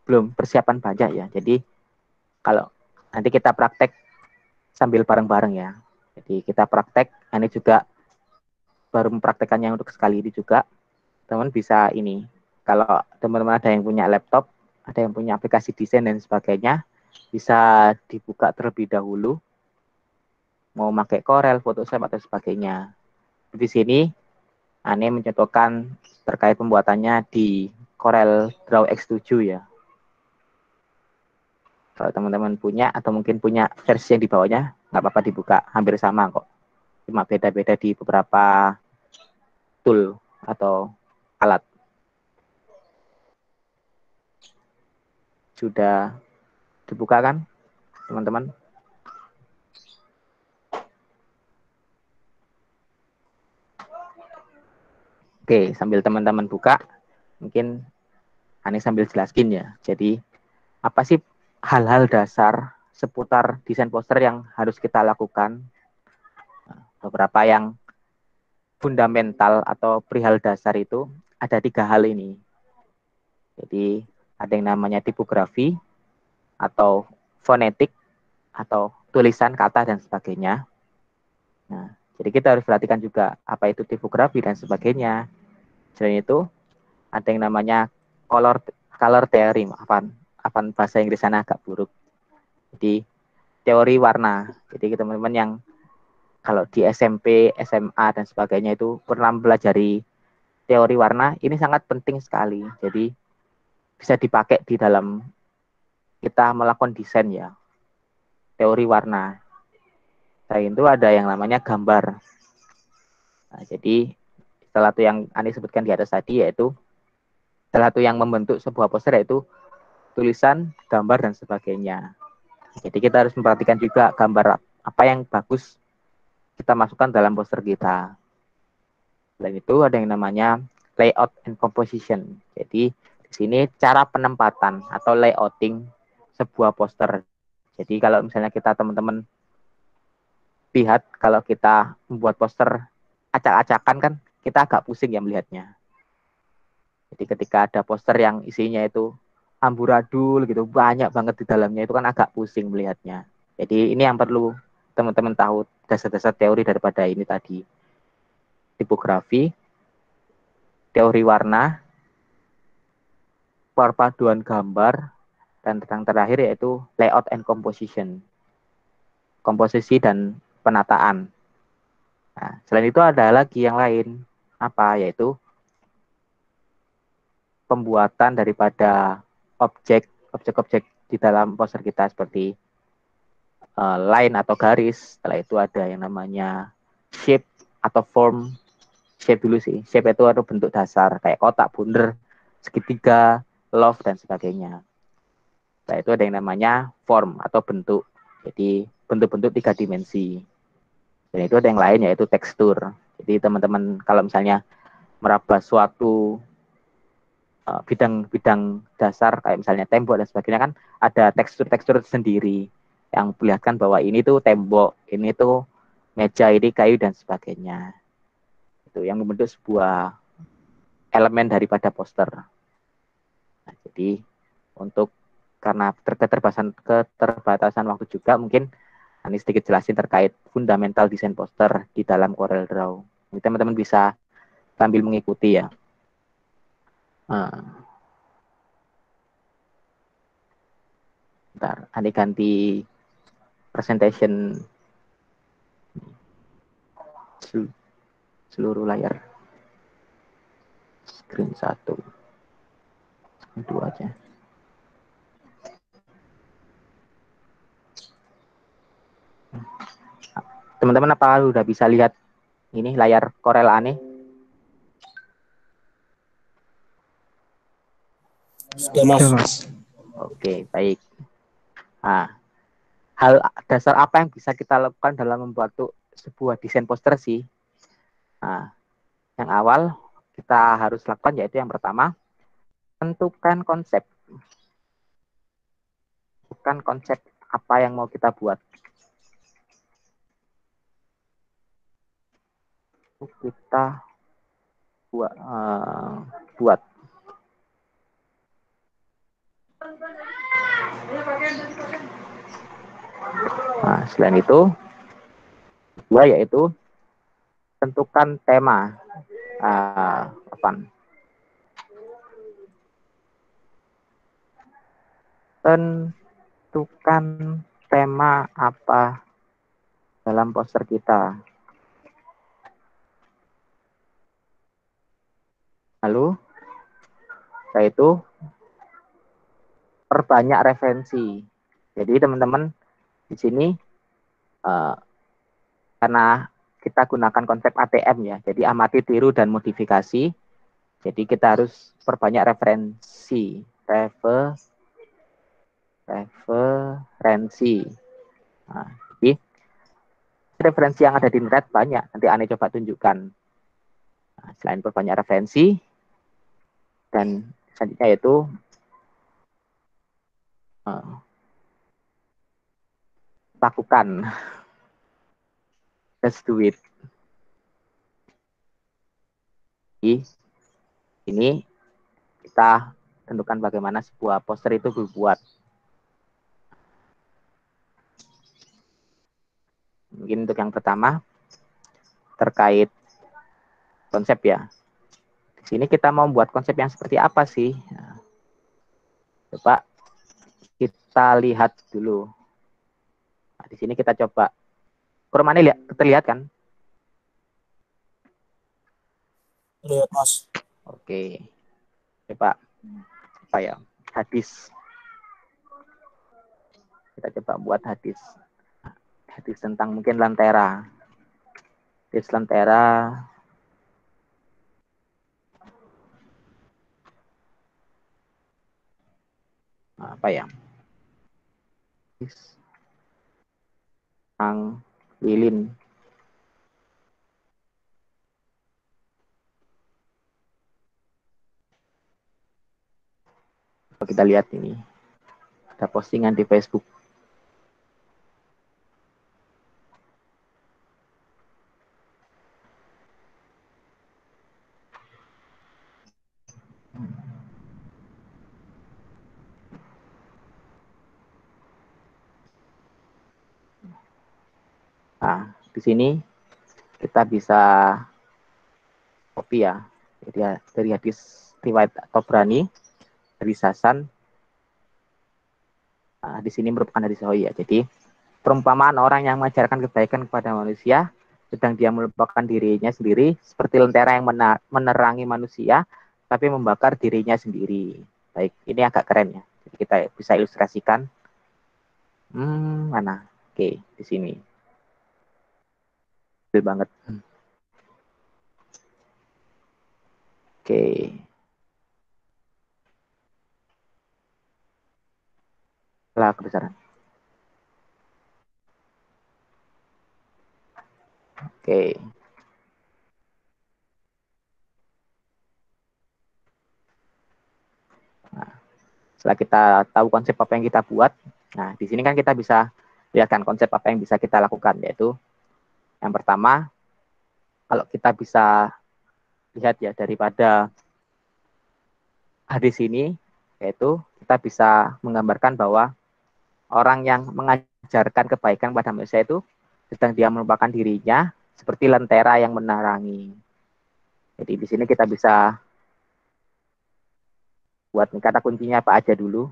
B: belum persiapan banyak ya. Jadi kalau nanti kita praktek sambil bareng-bareng ya. Jadi kita praktek, Ani juga baru mempraktekannya untuk sekali ini juga. Teman bisa ini. Kalau teman-teman ada yang punya laptop, ada yang punya aplikasi desain dan sebagainya, bisa dibuka terlebih dahulu. Mau pakai Corel, Photoshop atau sebagainya. Di sini Ani mencontohkan terkait pembuatannya di Corel Draw X7 ya. Kalau teman-teman punya atau mungkin punya versi yang di bawahnya, nggak apa-apa dibuka, hampir sama kok. Cuma beda-beda di beberapa tool atau alat. Sudah dibuka kan, teman-teman? Oke, sambil teman-teman buka, mungkin Ani sambil jelaskin ya. Jadi, apa sih hal-hal dasar seputar desain poster yang harus kita lakukan? Beberapa yang fundamental atau perihal dasar itu ada 3 hal ini. Jadi, ada yang namanya tipografi, atau fonetik, atau tulisan kata dan sebagainya. Nah, jadi kita harus perhatikan juga apa itu tipografi dan sebagainya. Selain itu, ada yang namanya color theory, apa bahasa Inggris sana agak buruk. Jadi teori warna. Jadi teman-teman yang kalau di SMP, SMA dan sebagainya itu pernah mempelajari teori warna, ini sangat penting sekali. Jadi bisa dipakai di dalam kita melakukan desain ya. Teori warna. Selain itu ada yang namanya gambar. Nah, jadi salah satu yang Ani sebutkan di atas tadi yaitu salah satu yang membentuk sebuah poster yaitu tulisan, gambar, dan sebagainya. Jadi kita harus memperhatikan juga gambar apa yang bagus kita masukkan dalam poster kita. Selain itu ada yang namanya layout and composition. Jadi di sini cara penempatan atau layouting sebuah poster. Jadi kalau misalnya kita teman-teman lihat kalau kita membuat poster acak-acakan kan kita agak pusing ya melihatnya. Jadi ketika ada poster yang isinya itu amburadul gitu, banyak banget di dalamnya itu kan agak pusing melihatnya. Jadi ini yang perlu teman-teman tahu dasar-dasar teori daripada ini tadi. Tipografi, teori warna, perpaduan gambar, dan yang terakhir yaitu layout and composition. Komposisi dan penataan. Nah, selain itu ada lagi yang lain, apa yaitu pembuatan daripada objek-objek di dalam poster kita seperti line atau garis. Setelah itu ada yang namanya shape atau form. Shape dulu sih. Shape itu ada bentuk dasar kayak kotak, bundar, segitiga, love dan sebagainya. Setelah itu ada yang namanya form atau bentuk. Jadi bentuk-bentuk 3 dimensi. Dan itu ada yang lain yaitu tekstur. Jadi teman-teman kalau misalnya meraba suatu bidang-bidang dasar kayak misalnya tembok dan sebagainya kan ada tekstur-tekstur sendiri yang perlihatkan bahwa ini tuh tembok, ini tuh meja, ini kayu dan sebagainya. Itu yang membentuk sebuah elemen daripada poster. Nah, jadi untuk karena keterbatasan waktu juga mungkin ini sedikit jelasin terkait fundamental desain poster di dalam Corel Draw. Jadi teman-teman bisa sambil mengikuti ya. Bentar, Ani ganti presentation seluruh layar. Screen 1. Itu aja. Teman-teman apa udah bisa lihat ini layar Corel aneh?
E: Sudah, Mas.
D: Ya, Mas.
B: Oke, baik. Nah, hal dasar apa yang bisa kita lakukan dalam membuat sebuah desain poster sih? Nah, yang awal kita harus lakukan yaitu yang pertama, tentukan konsep. Tentukan konsep apa yang mau kita buat. Kita buat. Nah, selain itu, dua yaitu tentukan tema. Apa? Tentukan tema apa dalam poster kita. Lalu, yaitu perbanyak referensi. Jadi teman-teman di sini karena kita gunakan konsep ATM ya, jadi amati, tiru, dan modifikasi. Jadi kita harus perbanyak referensi. Referensi. Nah, jadi referensi yang ada di internet banyak. Nanti Ane coba tunjukkan. Nah, selain perbanyak referensi, dan selanjutnya yaitu lakukan. Just do it. Jadi, ini kita tentukan bagaimana sebuah poster itu dibuat. Mungkin untuk yang pertama, terkait konsep ya. Di sini kita mau buat konsep yang seperti apa sih? Nah, coba kita lihat dulu. Nah, di sini kita coba. Kurang lihat, terlihat kan?
E: Lihat, Mas.
B: Oke. Coba apa ya? Hadis. Kita coba buat hadis. Hadis tentang mungkin lentera. Hadis lentera. Apa ya? Hadis tentang lilin. Coba kita lihat ini. Ada postingan di Facebook. Nah, di sini kita bisa copy ya. Jadi dari hadis riwayat Tobrani, dari Hasan. Nah, di sini merupakan hadis sahih ya. Jadi perumpamaan orang yang mengajarkan kebaikan kepada manusia, sedang dia melupakan dirinya sendiri, seperti lentera yang menerangi manusia, tapi membakar dirinya sendiri. Baik, ini agak keren ya. Jadi kita bisa ilustrasikan. Mana? Oke, di sini. Kecil banget. Oke. Lah kebesaran. Oke. Nah, setelah kita tahu konsep apa yang kita buat, nah di sini kan kita bisa lihatkan konsep apa yang bisa kita lakukan, yaitu yang pertama, kalau kita bisa lihat ya daripada hadis ini, yaitu kita bisa menggambarkan bahwa orang yang mengajarkan kebaikan pada manusia itu sedang dia melupakan dirinya seperti lentera yang menerangi. Jadi di sini kita bisa buat kata kuncinya apa aja dulu.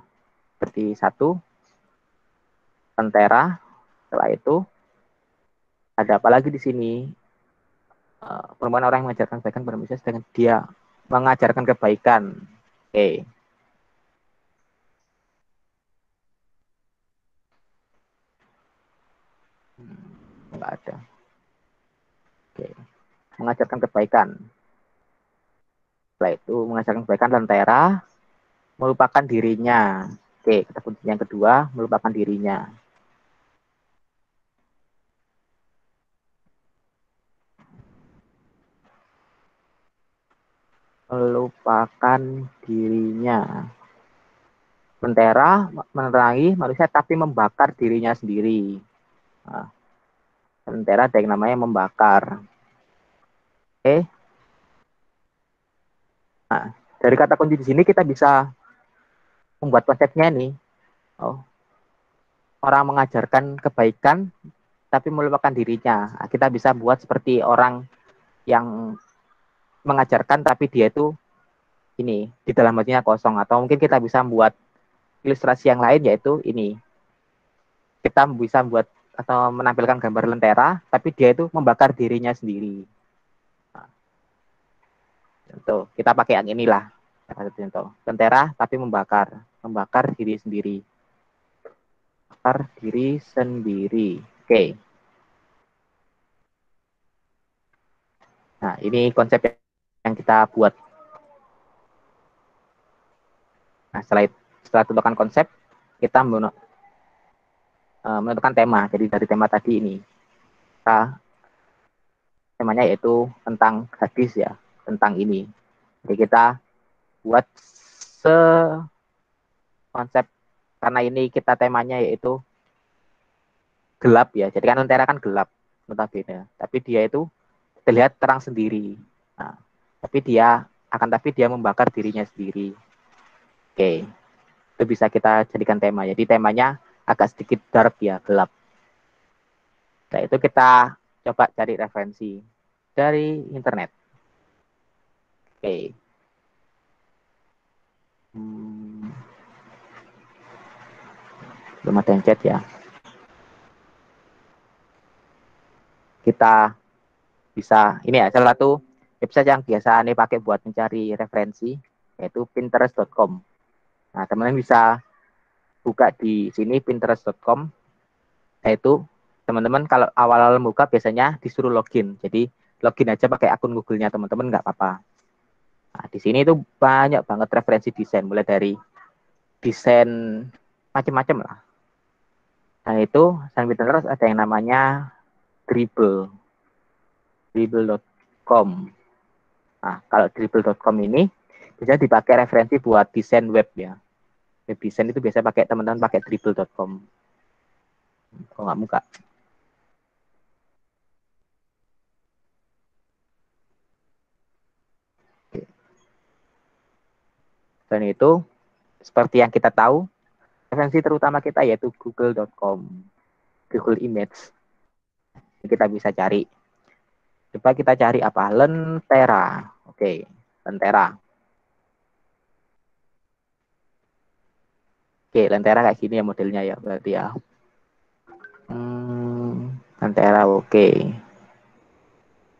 B: Seperti satu, lentera. Setelah itu ada apa lagi di sini? Perempuan orang yang mengajarkan kebaikan pada manusia sedangkan dia mengajarkan kebaikan. Oke. Enggak ada. Oke. mengajarkan kebaikan. Setelah itu mengajarkan kebaikan lentera melupakan dirinya. Oke, kata kunci yang kedua, melupakan dirinya. Melupakan dirinya. Lentera menerangi manusia tapi membakar dirinya sendiri. Nah, lentera ada yang namanya membakar. Oke. Nah, dari kata kunci di sini kita bisa membuat konsepnya nih. Oh, orang mengajarkan kebaikan tapi melupakan dirinya. Nah, kita bisa buat seperti orang yang mengajarkan tapi dia itu ini di dalam hatinya kosong, atau mungkin kita bisa membuat ilustrasi yang lain yaitu ini. Kita bisa membuat atau menampilkan gambar lentera tapi dia itu membakar dirinya sendiri. Nah, contoh, kita pakai yang inilah. Contoh, lentera tapi membakar diri sendiri. Bakar diri sendiri. Oke. Nah, ini konsep yang kita buat. Nah, setelah tentukan konsep, kita menentukan tema. Jadi dari tema tadi ini, temanya yaitu tentang hadis ya, tentang ini. Jadi kita buat konsep, karena ini kita temanya yaitu gelap ya. Jadi kan lentera kan gelap, notabene. Tapi dia itu terlihat terang sendiri. Nah, tapi dia membakar dirinya sendiri. Oke, itu bisa kita jadikan tema. Jadi temanya agak sedikit dark ya, gelap. Nah, itu kita coba cari referensi dari internet. Oke. Belum ada yang chat ya. Kita bisa, ini ya, salah satu website yang biasa ini pakai buat mencari referensi, yaitu pinterest.com. Nah, teman-teman bisa buka di sini pinterest.com, yaitu teman-teman kalau awal-awal buka biasanya disuruh login. Jadi login aja pakai akun Google-nya teman-teman, nggak apa-apa. Nah, di sini itu banyak banget referensi desain, mulai dari desain macam-macam lah. Nah, itu selain Pinterest ada yang namanya dribble.com. Nah, kalau dribble.com ini bisa dipakai referensi buat desain web ya. Web desain itu biasa pakai teman-teman pakai dribble.com. Kalau nggak muka. Dan itu seperti yang kita tahu, referensi terutama kita yaitu google.com, Google Image. Kita bisa cari. Coba kita cari apa? Lentera. Oke, lentera. Oke, lentera kayak gini ya modelnya ya berarti ya. Lentera oke.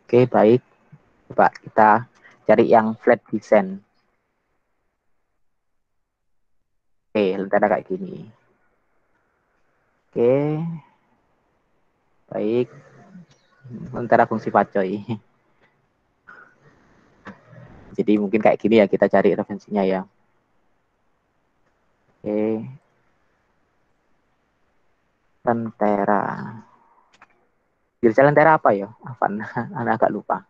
B: Oke, baik. Coba kita cari yang flat design. Oke, lentera kayak gini. Oke. Baik. Lentera fungsi pacoy. Jadi mungkin kayak gini ya kita cari referensinya ya. Oke. Lentera. Jenis lentera apa ya? Afan, anak agak lupa.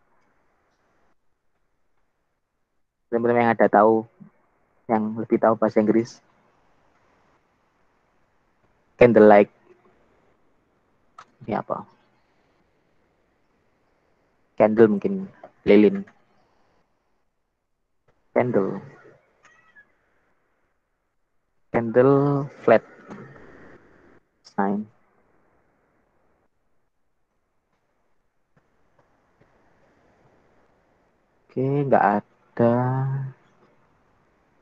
B: Teman-teman yang ada tahu, yang lebih tahu bahasa Inggris. Candlelight. Ini apa? Candle mungkin. Lilin. Candle. Candle flat. Sign. Oke, nggak ada.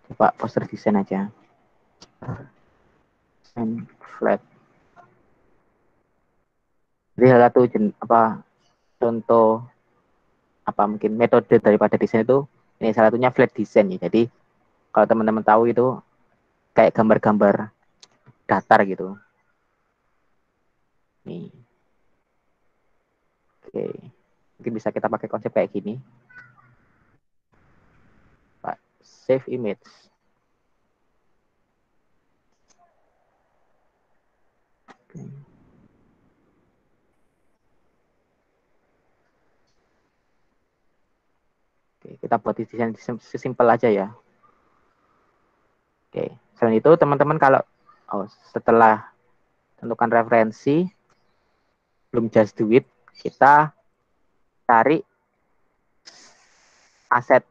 B: Coba poster desain aja. Desain flat. Jadi salah satu contoh apa mungkin metode daripada desain itu ini salah satunya flat design ya. Jadi kalau teman-teman tahu itu kayak gambar-gambar datar gitu. Nih. Oke. Mungkin bisa kita pakai konsep kayak gini. Pak, save image. Oke, kita buat desain sesimpel aja ya. Oke, selain itu teman-teman kalau setelah tentukan referensi, belum just do it, kita cari aset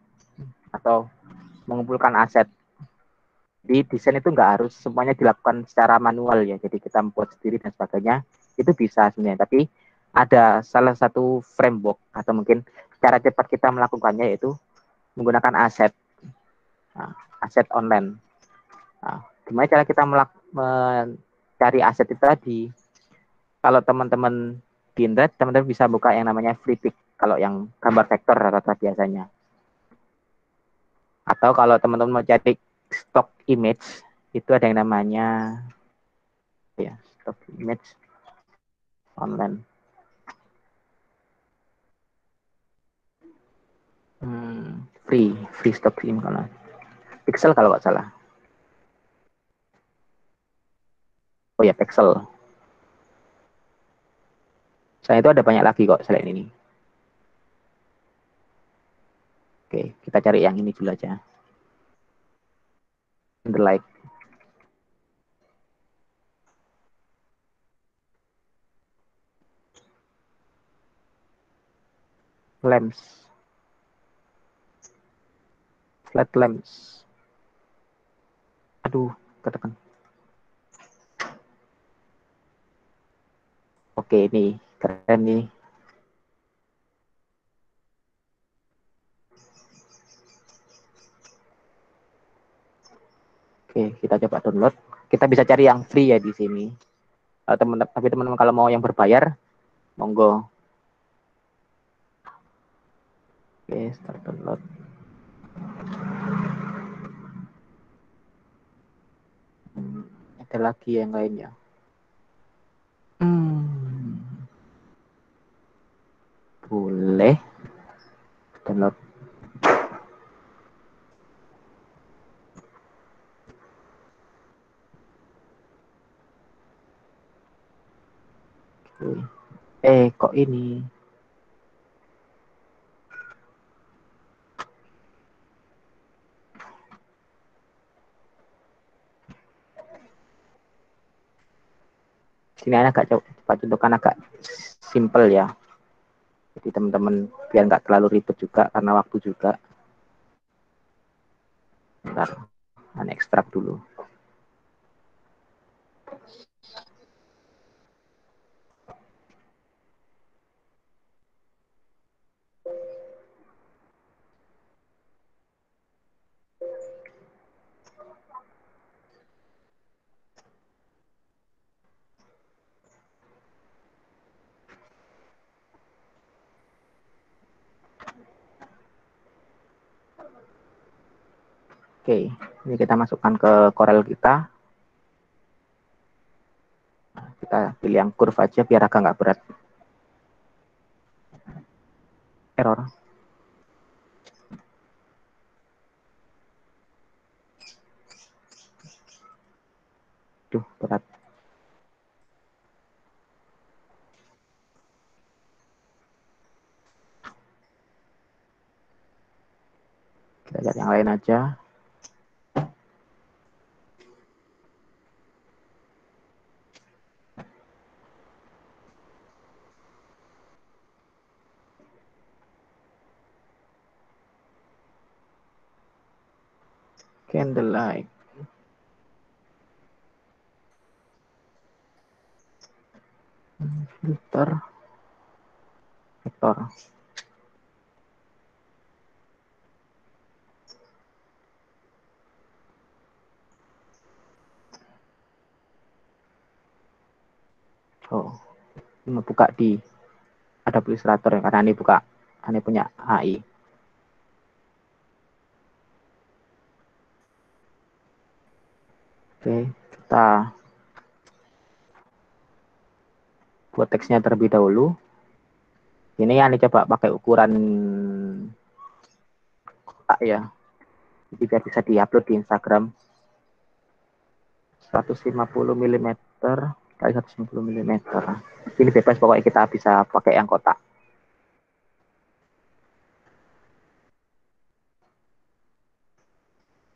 B: atau mengumpulkan aset. Di desain itu nggak harus semuanya dilakukan secara manual ya, jadi kita membuat sendiri dan sebagainya, itu bisa sebenarnya. Tapi ada salah satu framework atau mungkin cara cepat kita melakukannya yaitu menggunakan aset, aset online. Nah, gimana cara kita mencari aset itu tadi? Kalau teman-teman di internet, teman-teman bisa buka yang namanya Freepik, kalau yang gambar vektor rata-rata biasanya. Atau kalau teman-teman mau cari stock image, itu ada yang namanya ya stock image online. Free stock image kalau Pixel kalau nggak salah. Oh ya, Pixel. Selain itu ada banyak lagi kok selain ini. Oke, kita cari yang ini dulu aja. The like. Lamps. Flat lamps. Aduh, ketekan. Oke, ini keren nih. Oke, kita coba download. Kita bisa cari yang free ya di sini. Tapi teman-teman kalau mau yang berbayar, monggo. Oke, start download. Ada lagi yang lainnya. Boleh. Download. Kok ini? Sini agak coba contohkan agak simple ya. Jadi teman-teman biar nggak terlalu ribet juga karena waktu juga. Bentar, ekstrak dulu. Oke, ini kita masukkan ke Corel kita. Kita pilih yang curve aja biar agak nggak berat. Error. Duh, berat. Kita cari yang lain aja. Candlelight. Filter. Vektor. Oh, ini buka di Adobe Illustrator ya, karena ini punya AI. Oke, kita buat teksnya terlebih dahulu. Ini yang coba pakai ukuran kotak ya. Jadi biar bisa diupload di Instagram. 150 mm kali 150 mm. Ini bebas pokoknya kita bisa pakai yang kotak.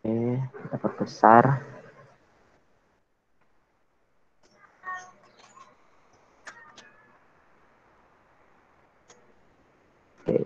B: Oke, kita perbesar. Oke.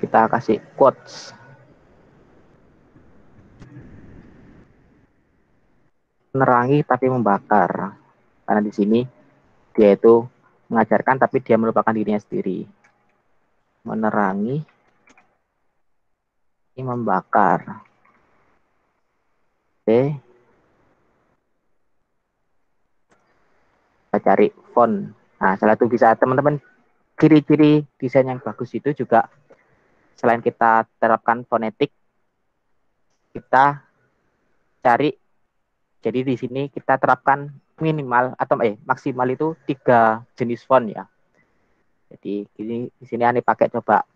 B: Kita kasih quotes. Menerangi tapi membakar. Karena di sini dia itu mengajarkan tapi dia melupakan dirinya sendiri. Menerangi ini membakar. Oke. Kita cari font. Nah, salah satu bisa teman-teman ciri-ciri desain yang bagus itu juga selain kita terapkan fonetik, kita cari. Jadi di sini kita terapkan minimal atau maksimal itu 3 jenis font ya. Jadi di sini Ani pakai coba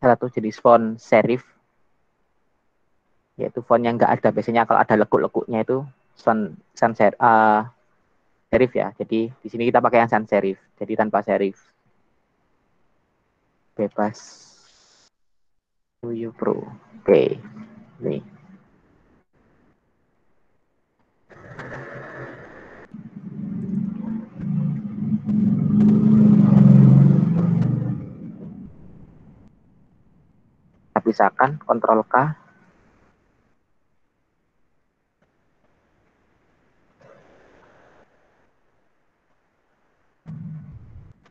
B: satu jenis font serif, yaitu font yang nggak ada. Biasanya kalau ada lekuk-lekuknya itu sans serif ya. Jadi di sini kita pakai yang sans serif, jadi tanpa serif. Bebas. Uyu Pro. Oke. Nih. Kita pisahkan, Ctrl K.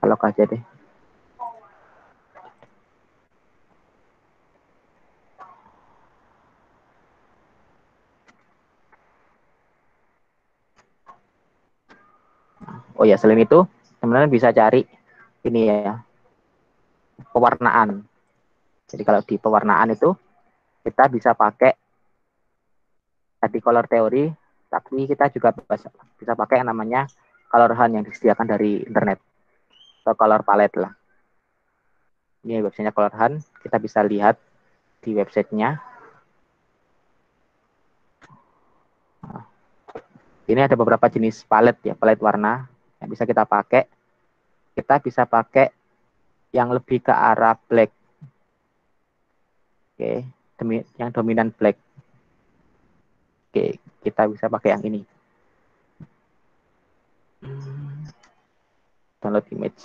B: Kalau aja deh. Oh ya, selain itu, teman-teman bisa cari ini ya, pewarnaan. Jadi kalau di pewarnaan itu, kita bisa pakai tadi color theory, tapi kita juga bisa pakai yang namanya color hunt yang disediakan dari internet, atau color palette lah. Ini websitenya color hunt, kita bisa lihat di websitenya. Ini ada beberapa jenis palet ya, palet warna yang bisa kita pakai. Kita bisa pakai yang lebih ke arah black. Oke, yang dominan black. Oke, kita bisa pakai yang ini. Download image.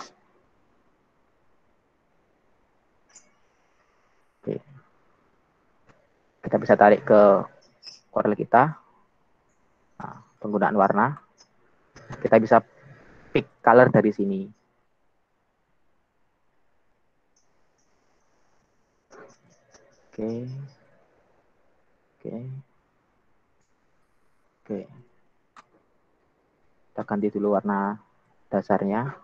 B: Oke. Kita bisa tarik ke Corel kita. Nah, penggunaan warna. Kita bisa pick color dari sini. Oke. Oke. Oke. Kita ganti dulu warna dasarnya.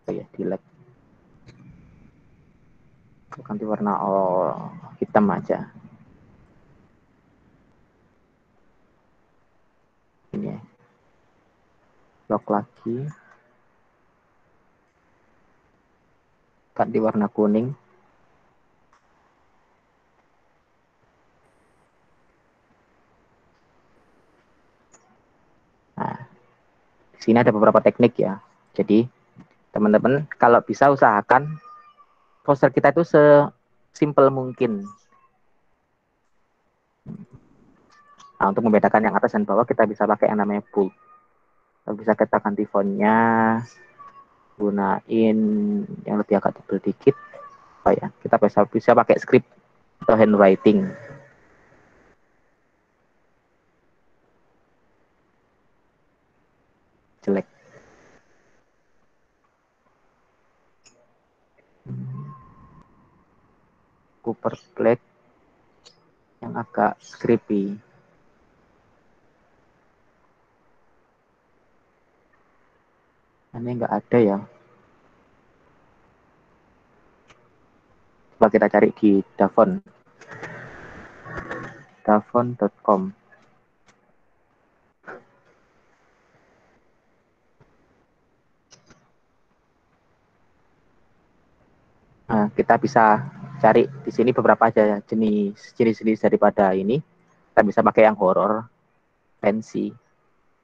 B: Oh ya, delete. Ganti warna hitam aja. Ini ya. Lock lagi. Ganti warna kuning. Nah, di sini ada beberapa teknik ya. Jadi, teman-teman kalau bisa usahakan poster kita itu sesimpel mungkin. Nah, untuk membedakan yang atas dan bawah kita bisa pakai yang namanya bold. Bisa kita ganti fontnya, gunain yang lebih agak tebal dikit. Oh ya, kita bisa pakai script atau handwriting. Jelek. Cooper Plate yang agak creepy. Ini nggak ada ya. Coba kita cari di davon.com. Nah, kita bisa cari di sini beberapa aja jenis daripada ini. Kita bisa pakai yang horror, fancy.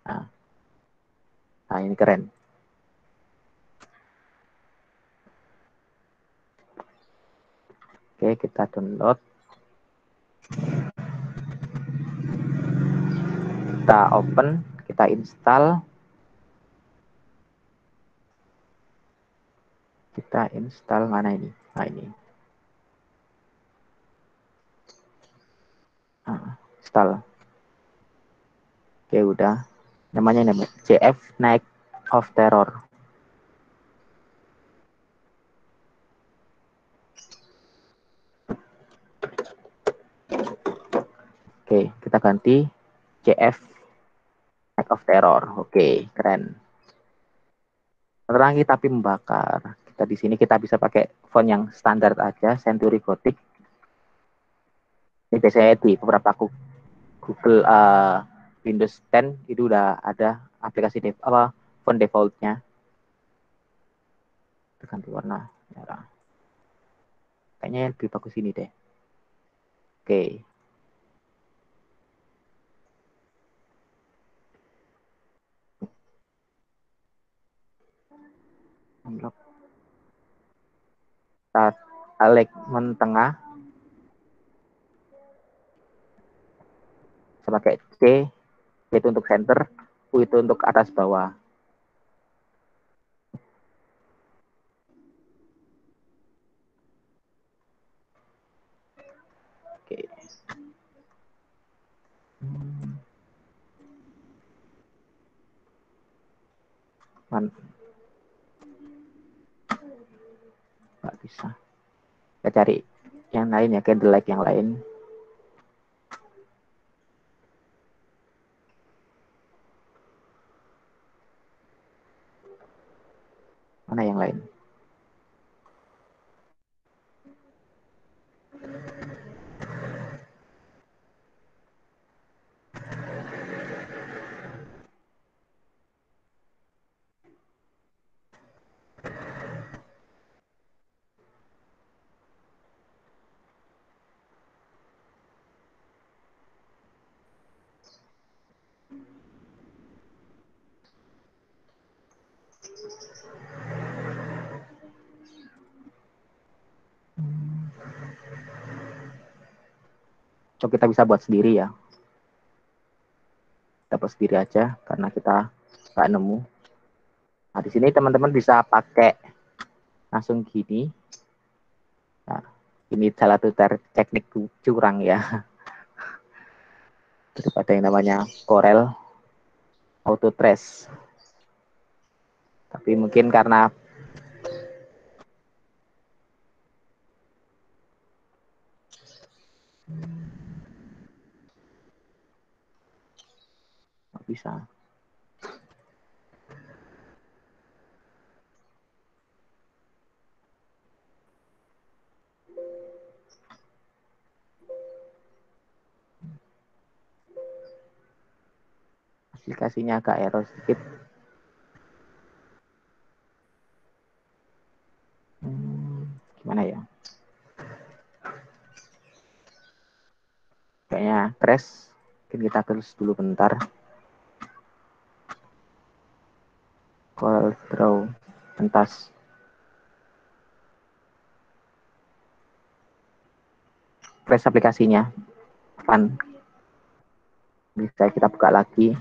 B: Nah, ini keren. Oke, kita download. Kita open, kita install. Kita install mana ini? Nah, ini. Install. Oke, udah. Namanya JF Night of Terror. Oke, kita ganti JF Night of Terror. Oke, keren. Menerangi tapi membakar. Kita di sini kita bisa pakai font yang standar aja, Century Gothic. Ini biasanya di beberapa Google Windows 10 itu udah ada aplikasi font defaultnya. Ganti warna merah. Kayaknya yang lebih bagus ini deh. Oke. Kita alignment tengah. Saya pakai C itu untuk center, U itu untuk atas bawah. Oke. Nggak bisa. Kita cari yang lain ya, candlelight yang lain. Mana yang lain? So, kita bisa buat sendiri ya. Kita buat sendiri aja karena kita nggak nemu. Nah, di sini teman-teman bisa pakai langsung gini. Nah, ini salah satu teknik curang ya. Daripada yang namanya Corel Auto Trace. Tapi mungkin karena nggak bisa. Aplikasinya agak error sedikit. Gimana ya? Kayaknya crash. Mungkin kita terus dulu bentar. Corel Draw pentas. Crash aplikasinya. Fun. Bisa kita buka lagi.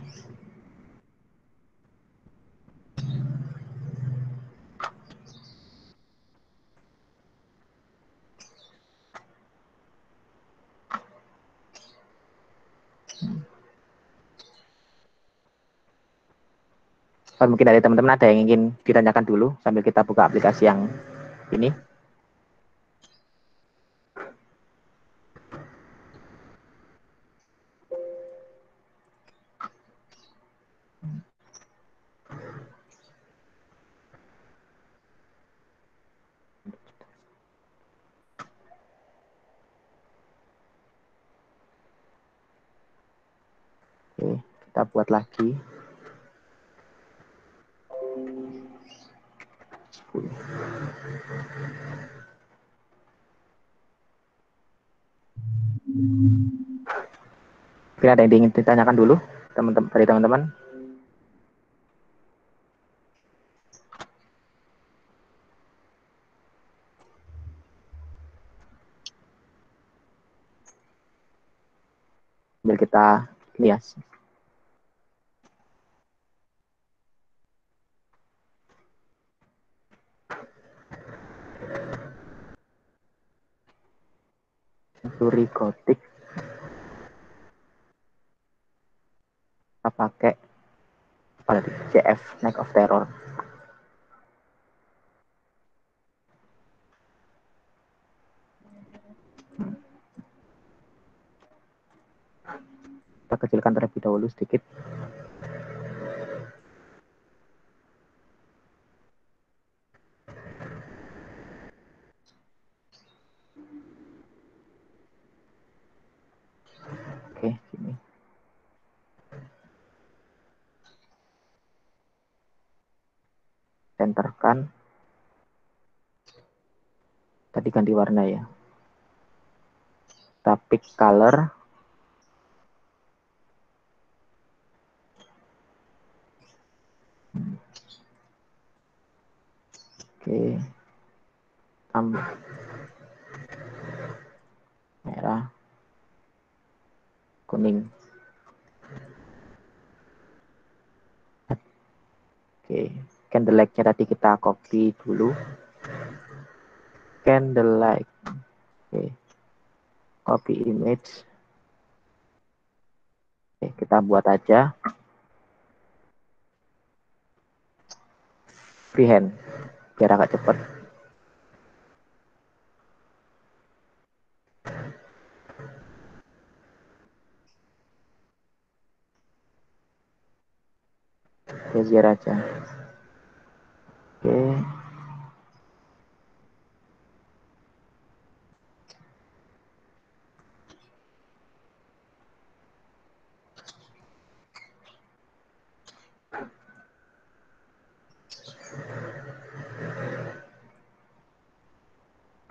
B: Mungkin dari teman-teman ada yang ingin ditanyakan dulu sambil kita buka aplikasi yang ini. Kita buat lagi. 10. Mungkin ada yang ingin ditanyakan dulu teman-teman dari teman-teman. Sambil kita lihat. Suri Gothic. Kita pakai apa tadi? CF Night of Terror. Kita kecilkan terlebih dahulu sedikit. Oke, sini. Centerkan. Tadi ganti warna ya. Kita pick color. Oke. Merah. Kuning. Oke. Candlelight-nya tadi kita copy dulu. Candlelight. Oke. Copy image. Oke, kita buat aja. Freehand. Biar agak cepat. Bezier aja. Oke.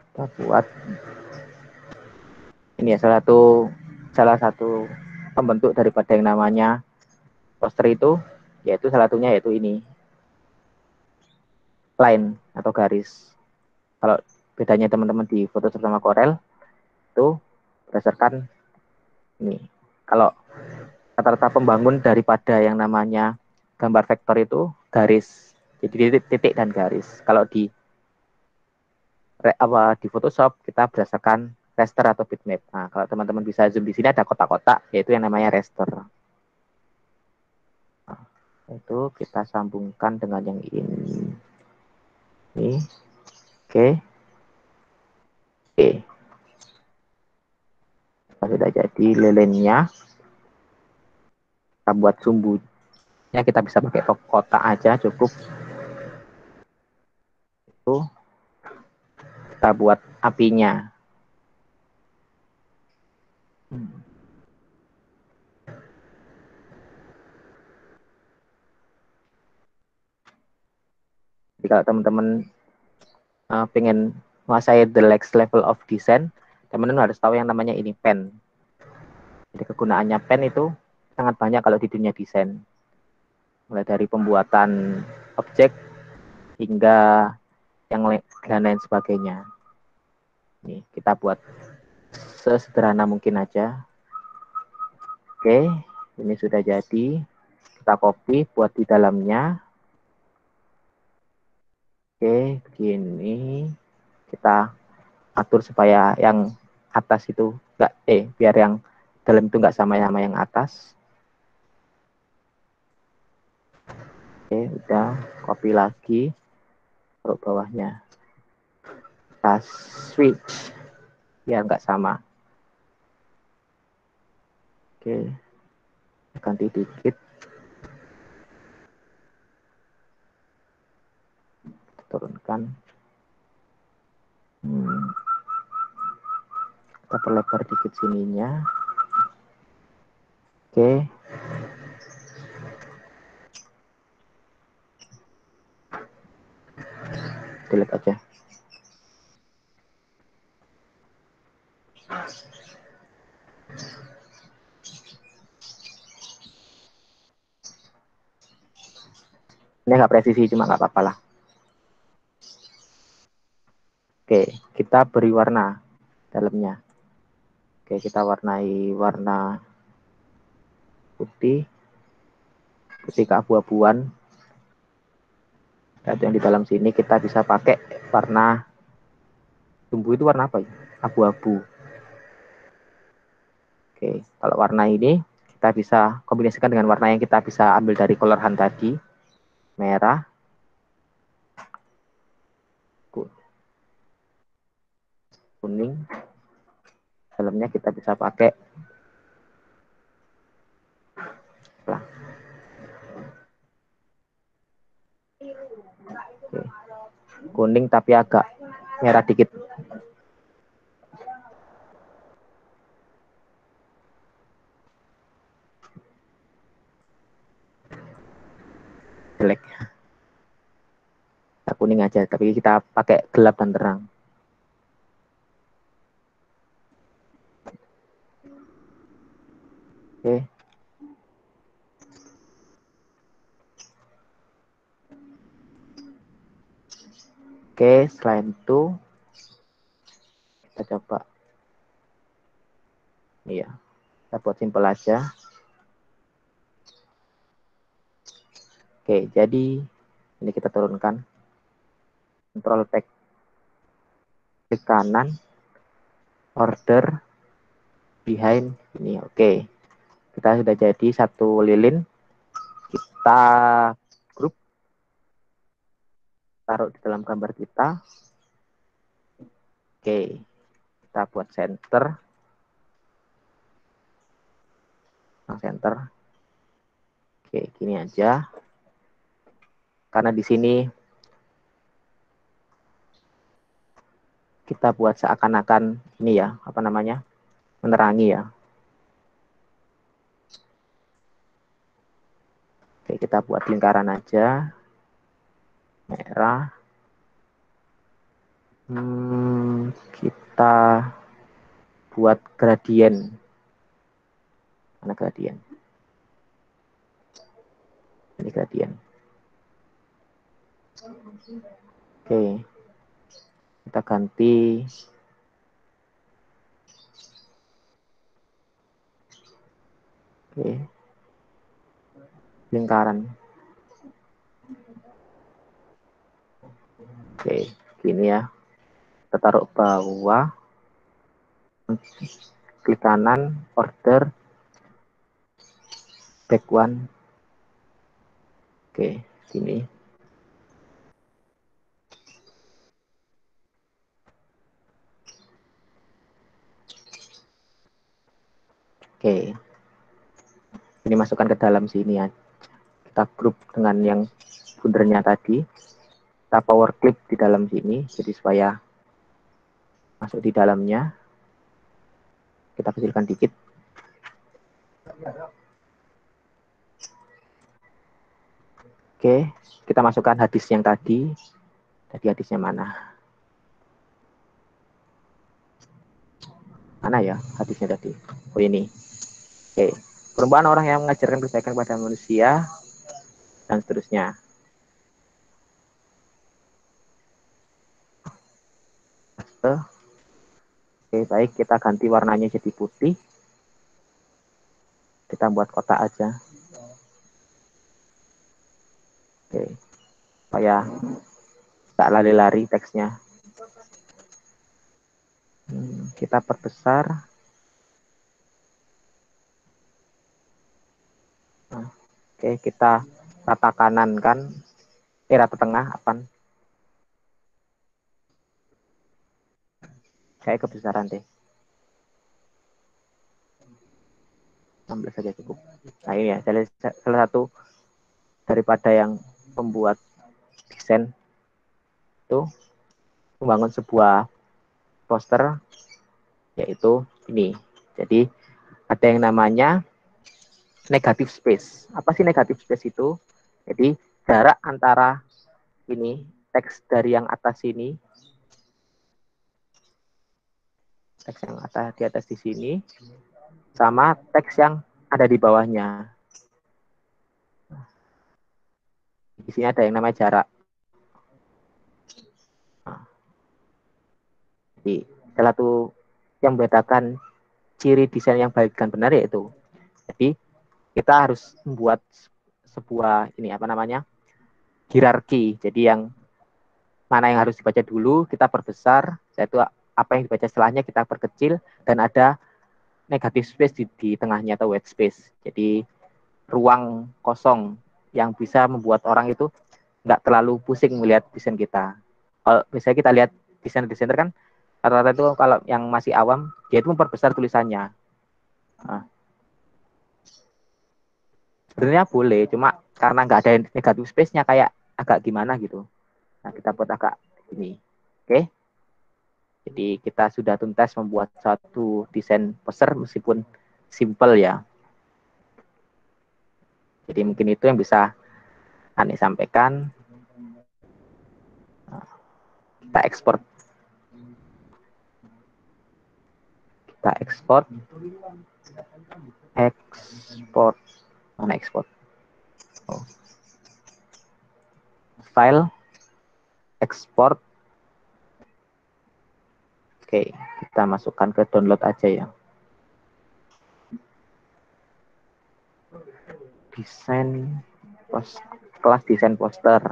B: Kita buat ini ya salah satu pembentuk daripada yang namanya poster itu, yaitu salah satunya yaitu ini, line atau garis. Kalau bedanya teman-teman di Photoshop sama Corel itu berdasarkan ini. Kalau rata-rata pembangun daripada yang namanya gambar vektor itu garis, jadi titik dan garis. Kalau di Photoshop kita berdasarkan raster atau bitmap. Nah, kalau teman-teman bisa zoom di sini ada kotak-kotak, yaitu yang namanya raster. Nah, itu kita sambungkan dengan yang ini. Ini, oke. Oke. Sudah jadi lilinnya. Kita buat sumbunya, kita bisa pakai kotak aja cukup. Itu kita buat apinya. Jadi kalau teman-teman pengen menguasai the next level of design, teman-teman harus tahu yang namanya ini pen. Jadi kegunaannya pen itu sangat banyak kalau di dunia desain. Mulai dari pembuatan objek hingga yang lain sebagainya. Nih, kita buat sesederhana mungkin aja. Oke, ini sudah jadi. Kita copy buat di dalamnya. Oke, begini. Kita atur supaya yang atas itu enggak biar yang dalam itu enggak sama yang atas. Oke, udah copy lagi. Taruh bawahnya. Kita switch biar enggak sama. Oke, ganti dikit. Turunkan. Kita perlebar dikit sininya. Oke. delete aja. Ini nggak presisi, cuma nggak apa-apa lah. Oke, kita beri warna dalamnya. Oke, kita warnai warna putih keabu-abuan. Dan yang di dalam sini kita bisa pakai warna sumbu itu warna apa ya? Abu-abu. Oke, kalau warna ini kita bisa kombinasikan dengan warna yang kita bisa ambil dari color hunt tadi. Merah, kuning. Dalamnya kita bisa pakai oke. Kuning tapi agak merah dikit. Jelek. Kita kuning aja, tapi kita pakai gelap dan terang. Oke. Oke, selain itu kita coba. Iya, kita buat simpel aja. Oke, jadi ini kita turunkan. Control Pack. Klik kanan. Order. Behind. Ini oke. Kita sudah jadi satu lilin. Kita grup. Taruh di dalam gambar kita. Oke. Kita buat center. Center. Oke, gini aja. Karena di sini kita buat seakan-akan ini ya, apa namanya? Menerangi ya. Oke, kita buat lingkaran aja. Merah. Kita buat gradien. Mana gradien? Ini gradien. Oke. Kita ganti lingkaran. Oke, gini ya. Kita taruh bawah. Klik kanan, order, back one. Oke, gini. Oke. Ini masukkan ke dalam sini ya. Kita grup dengan yang bundernya tadi. Kita power clip di dalam sini, jadi supaya masuk di dalamnya. Kita kecilkan dikit. Oke, kita masukkan hadis yang tadi. Tadi hadisnya mana? Mana ya hadisnya tadi? Oh ini. Oke, perumpamaan orang yang mengajarkan kebaikan kepada manusia dan seterusnya. Oke, baik, kita ganti warnanya jadi putih. Kita buat kotak aja. Oke, supaya tak lari-lari teksnya. Kita perbesar. Oke, kita rata kanan kan, rata tengah apa? Kayak kebesaran deh. 16 saja cukup. Nah ini ya, salah satu daripada yang membuat desain itu membangun sebuah poster, yaitu ini. Jadi ada yang namanya negative space. Apa sih negative space itu? Jadi jarak antara ini teks dari yang atas ini, teks yang di atas di sini, sama teks yang ada di bawahnya. Di sini ada yang namanya jarak. Nah, jadi salah satu yang membedakan ciri desain yang baik dan benar yaitu, jadi kita harus membuat sebuah hierarki. Jadi yang mana yang harus dibaca dulu kita perbesar, yaitu apa yang dibaca setelahnya kita perkecil, dan ada negative space di tengahnya atau white space. Jadi ruang kosong yang bisa membuat orang itu nggak terlalu pusing melihat desain kita. Kalau misalnya kita lihat desainer kan rata-rata itu kalau yang masih awam dia itu memperbesar tulisannya. Nah, sebenarnya boleh, cuma karena nggak ada negative space-nya kayak agak gimana gitu. Nah, kita buat agak ini. Oke. Jadi kita sudah tuntas membuat satu desain poster meskipun simple ya. Jadi mungkin itu yang bisa Ani sampaikan. Kita ekspor. Ekspor. Mana ekspor? Oh. File. Ekspor. Oke, kita masukkan ke download aja ya. Desain kelas desain poster.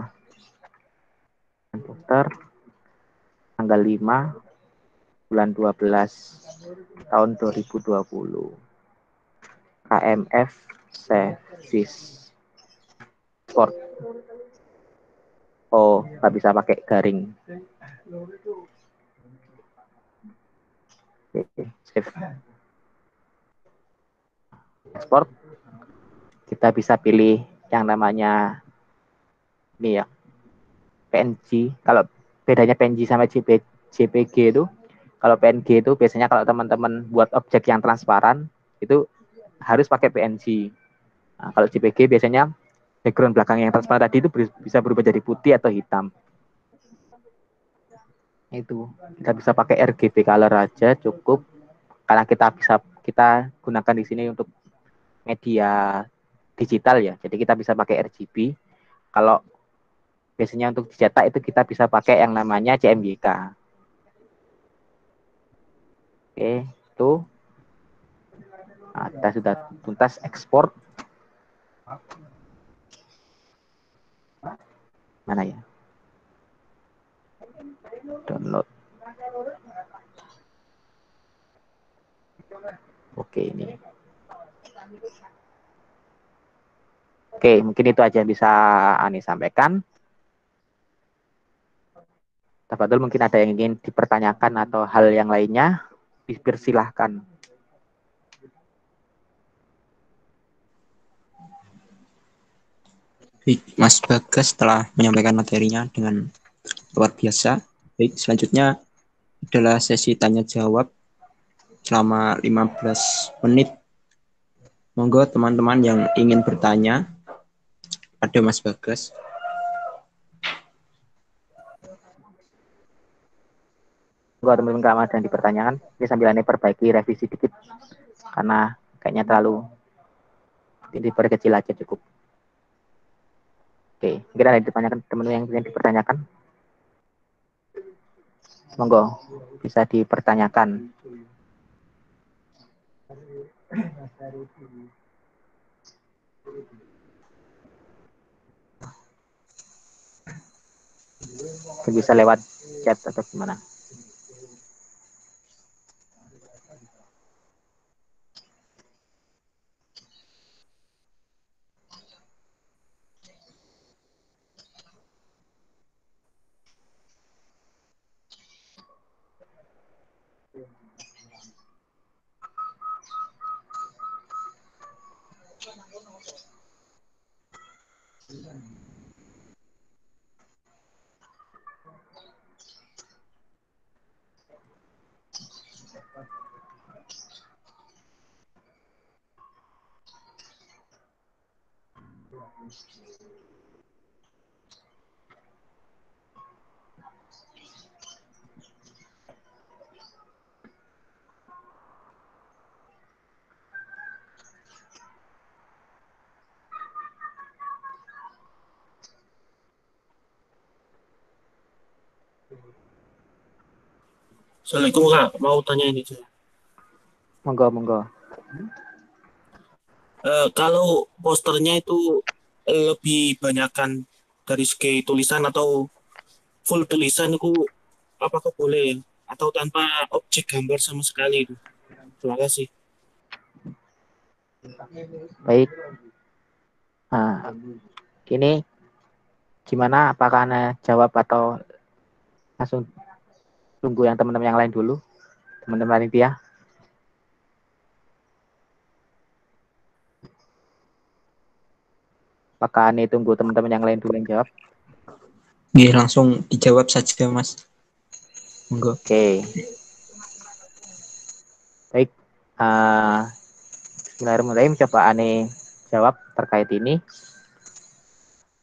B: Tanggal 5 bulan 12 tahun 2020. KMF Service Sport. Oh, nggak bisa pakai garing. Oke, save. Export. Kita bisa pilih yang namanya ini ya, PNG. Kalau bedanya PNG sama JPG itu, kalau PNG itu biasanya kalau teman-teman buat objek yang transparan itu harus pakai PNG. Nah, kalau JPG biasanya background belakang yang transparan tadi itu bisa berubah jadi putih atau hitam. Itu kita bisa pakai RGB color aja cukup, karena kita gunakan di sini untuk media digital ya. Jadi kita bisa pakai RGB. Kalau biasanya untuk dicetak itu kita bisa pakai yang namanya CMYK. Oke, itu. Nah, kita sudah tuntas ekspor. Mana ya? Download. Oke, ini. Oke, mungkin itu aja yang bisa Ani sampaikan. Tafadhol, mungkin ada yang ingin dipertanyakan atau hal yang lainnya, dipersilahkan.
A: Baik, Mas Bagas telah menyampaikan materinya dengan luar biasa. Baik, selanjutnya adalah sesi tanya jawab selama 15 menit. Monggo teman-teman yang ingin bertanya pada Mas Bagas.
B: Buat teman-teman nggak ada yang dipertanyakan, ini sambil Ani perbaiki revisi dikit karena kayaknya terlalu diperkecil aja cukup. Oke, mungkin ada yang ditanyakan teman-teman yang ingin dipertanyakan. Monggo, bisa dipertanyakan. Bisa lewat chat atau gimana?
E: Assalamualaikum Kak, mau tanya ini.
B: Monggo, monggo.
E: Kalau posternya itu lebih banyakkan dari segi tulisan atau full tulisan itu apakah boleh atau tanpa objek gambar sama sekali itu? Terima kasih.
B: Baik. Nah, ini gimana? Apakah Anda jawab atau langsung tunggu yang teman-teman yang lain dulu? Teman-teman panitia. Apakah Anda tunggu teman-teman yang lain dulu yang jawab?
A: Oke, langsung dijawab saja, Mas. Monggo.
B: Oke. Baik. Bismillahirrahmanirrahim. Coba Ane jawab terkait ini.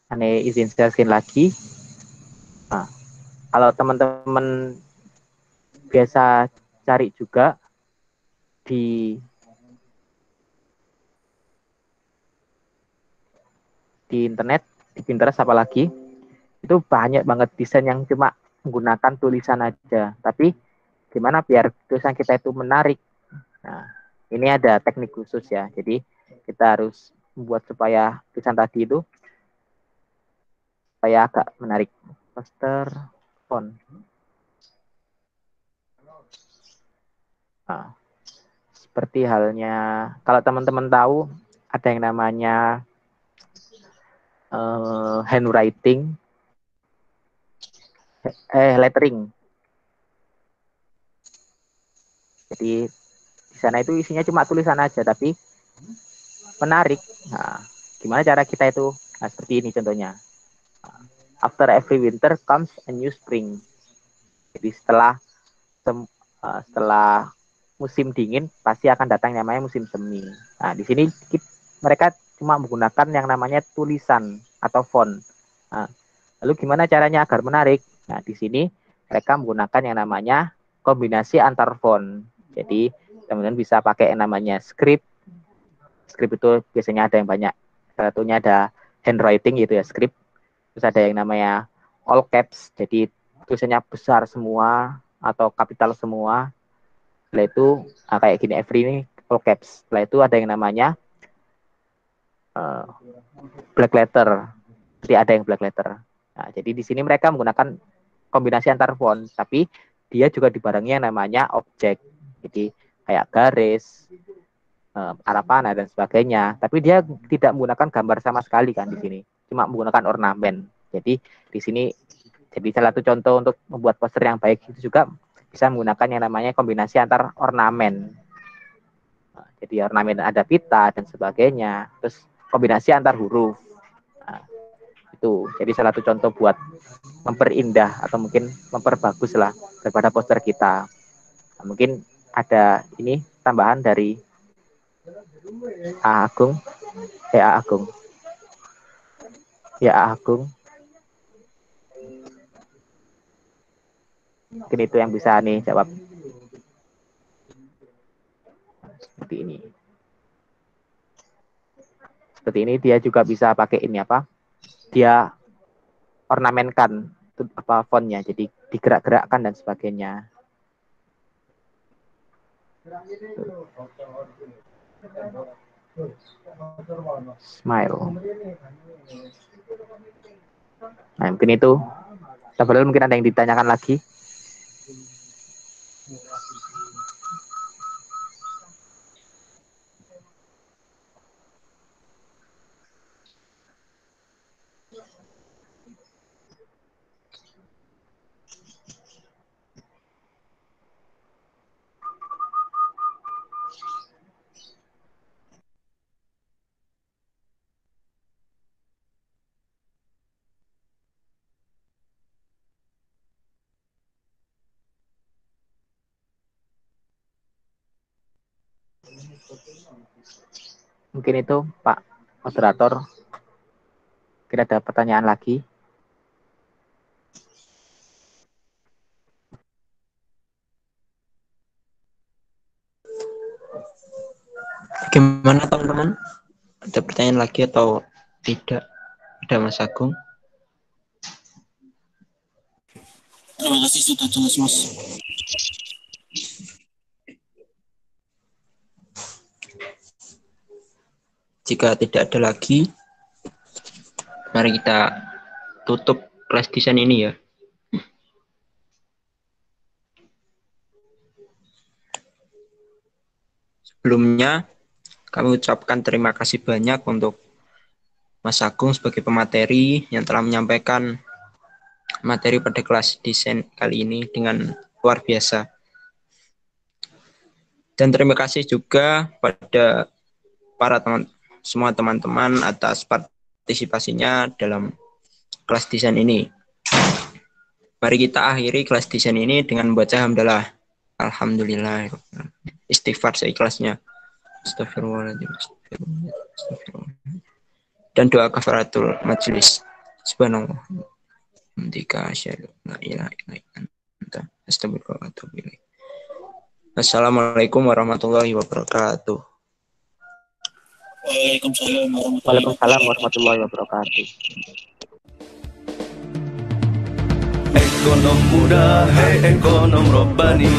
B: Ane izin share screen lagi. Nah, kalau teman-teman biasa cari juga di internet, di Pinterest apalagi, itu banyak banget desain yang cuma menggunakan tulisan aja. Tapi gimana biar tulisan kita itu menarik? Nah, ini ada teknik khusus ya. Jadi kita harus membuat supaya tulisan tadi itu supaya agak menarik. Poster font. Nah, seperti halnya kalau teman-teman tahu ada yang namanya handwriting, lettering. Jadi di sana itu isinya cuma tulisan aja, tapi menarik. Nah, gimana cara kita itu? Nah, seperti ini contohnya. After every winter comes a new spring. Jadi setelah musim dingin pasti akan datang yang namanya musim semi. Nah, di sini mereka cuma menggunakan yang namanya tulisan atau font. Nah, lalu gimana caranya agar menarik? Nah, di sini mereka menggunakan yang namanya kombinasi antar font. Jadi, teman-teman bisa pakai yang namanya script. Script itu biasanya ada yang banyak. Salah satunya ada handwriting gitu ya, script. Terus ada yang namanya all caps. Jadi, tulisannya besar semua atau kapital semua. Setelah itu kayak gini, every ini all caps. Setelah itu ada yang namanya black letter. Jadi ada yang black letter. Nah, jadi di sini mereka menggunakan kombinasi antar font, tapi dia juga dibarengi yang namanya objek. Jadi kayak garis, arah panah dan sebagainya. Tapi dia tidak menggunakan gambar sama sekali kan di sini. Cuma menggunakan ornamen. Jadi di sini jadi salah satu contoh untuk membuat poster yang baik itu juga bisa menggunakan yang namanya kombinasi antar ornamen. Nah, jadi ornamen ada pita dan sebagainya. Terus kombinasi antar huruf. Nah, itu jadi salah satu contoh buat memperindah atau mungkin memperbagus lah daripada poster kita. Nah, mungkin ada ini tambahan dari A Agung. A Agung. Ya A Agung. Mungkin itu yang bisa nih jawab. Seperti ini. Seperti ini dia juga bisa pakai ini apa? Dia ornamenkan apa fontnya, jadi digerak-gerakkan dan sebagainya. Smile. Nah, mungkin itu. Padahal mungkin ada yang ditanyakan lagi. Mungkin itu Pak Moderator. Kira ada pertanyaan lagi?
A: Gimana teman-teman? Ada pertanyaan lagi atau tidak? Ada Mas Agung?
E: Terima kasih sudah jelas, Mas.
A: Jika tidak ada lagi, mari kita tutup kelas desain ini ya. Sebelumnya, kami ucapkan terima kasih banyak untuk Mas Agung sebagai pemateri yang telah menyampaikan materi pada kelas desain kali ini dengan luar biasa. Dan terima kasih juga pada semua teman-teman atas partisipasinya dalam kelas desain ini. Mari kita akhiri kelas desain ini dengan membaca hamdalah. Alhamdulillah. Istighfar seikhlasnya. Astagfirullahaladzim. Dan doa kafaratul majelis. Subhanallah. Assalamualaikum warahmatullahi wabarakatuh.
E: Waalaikumsalam
B: warahmatullahi wabarakatuh.
F: Ekonom muda, hei ekonom robbani.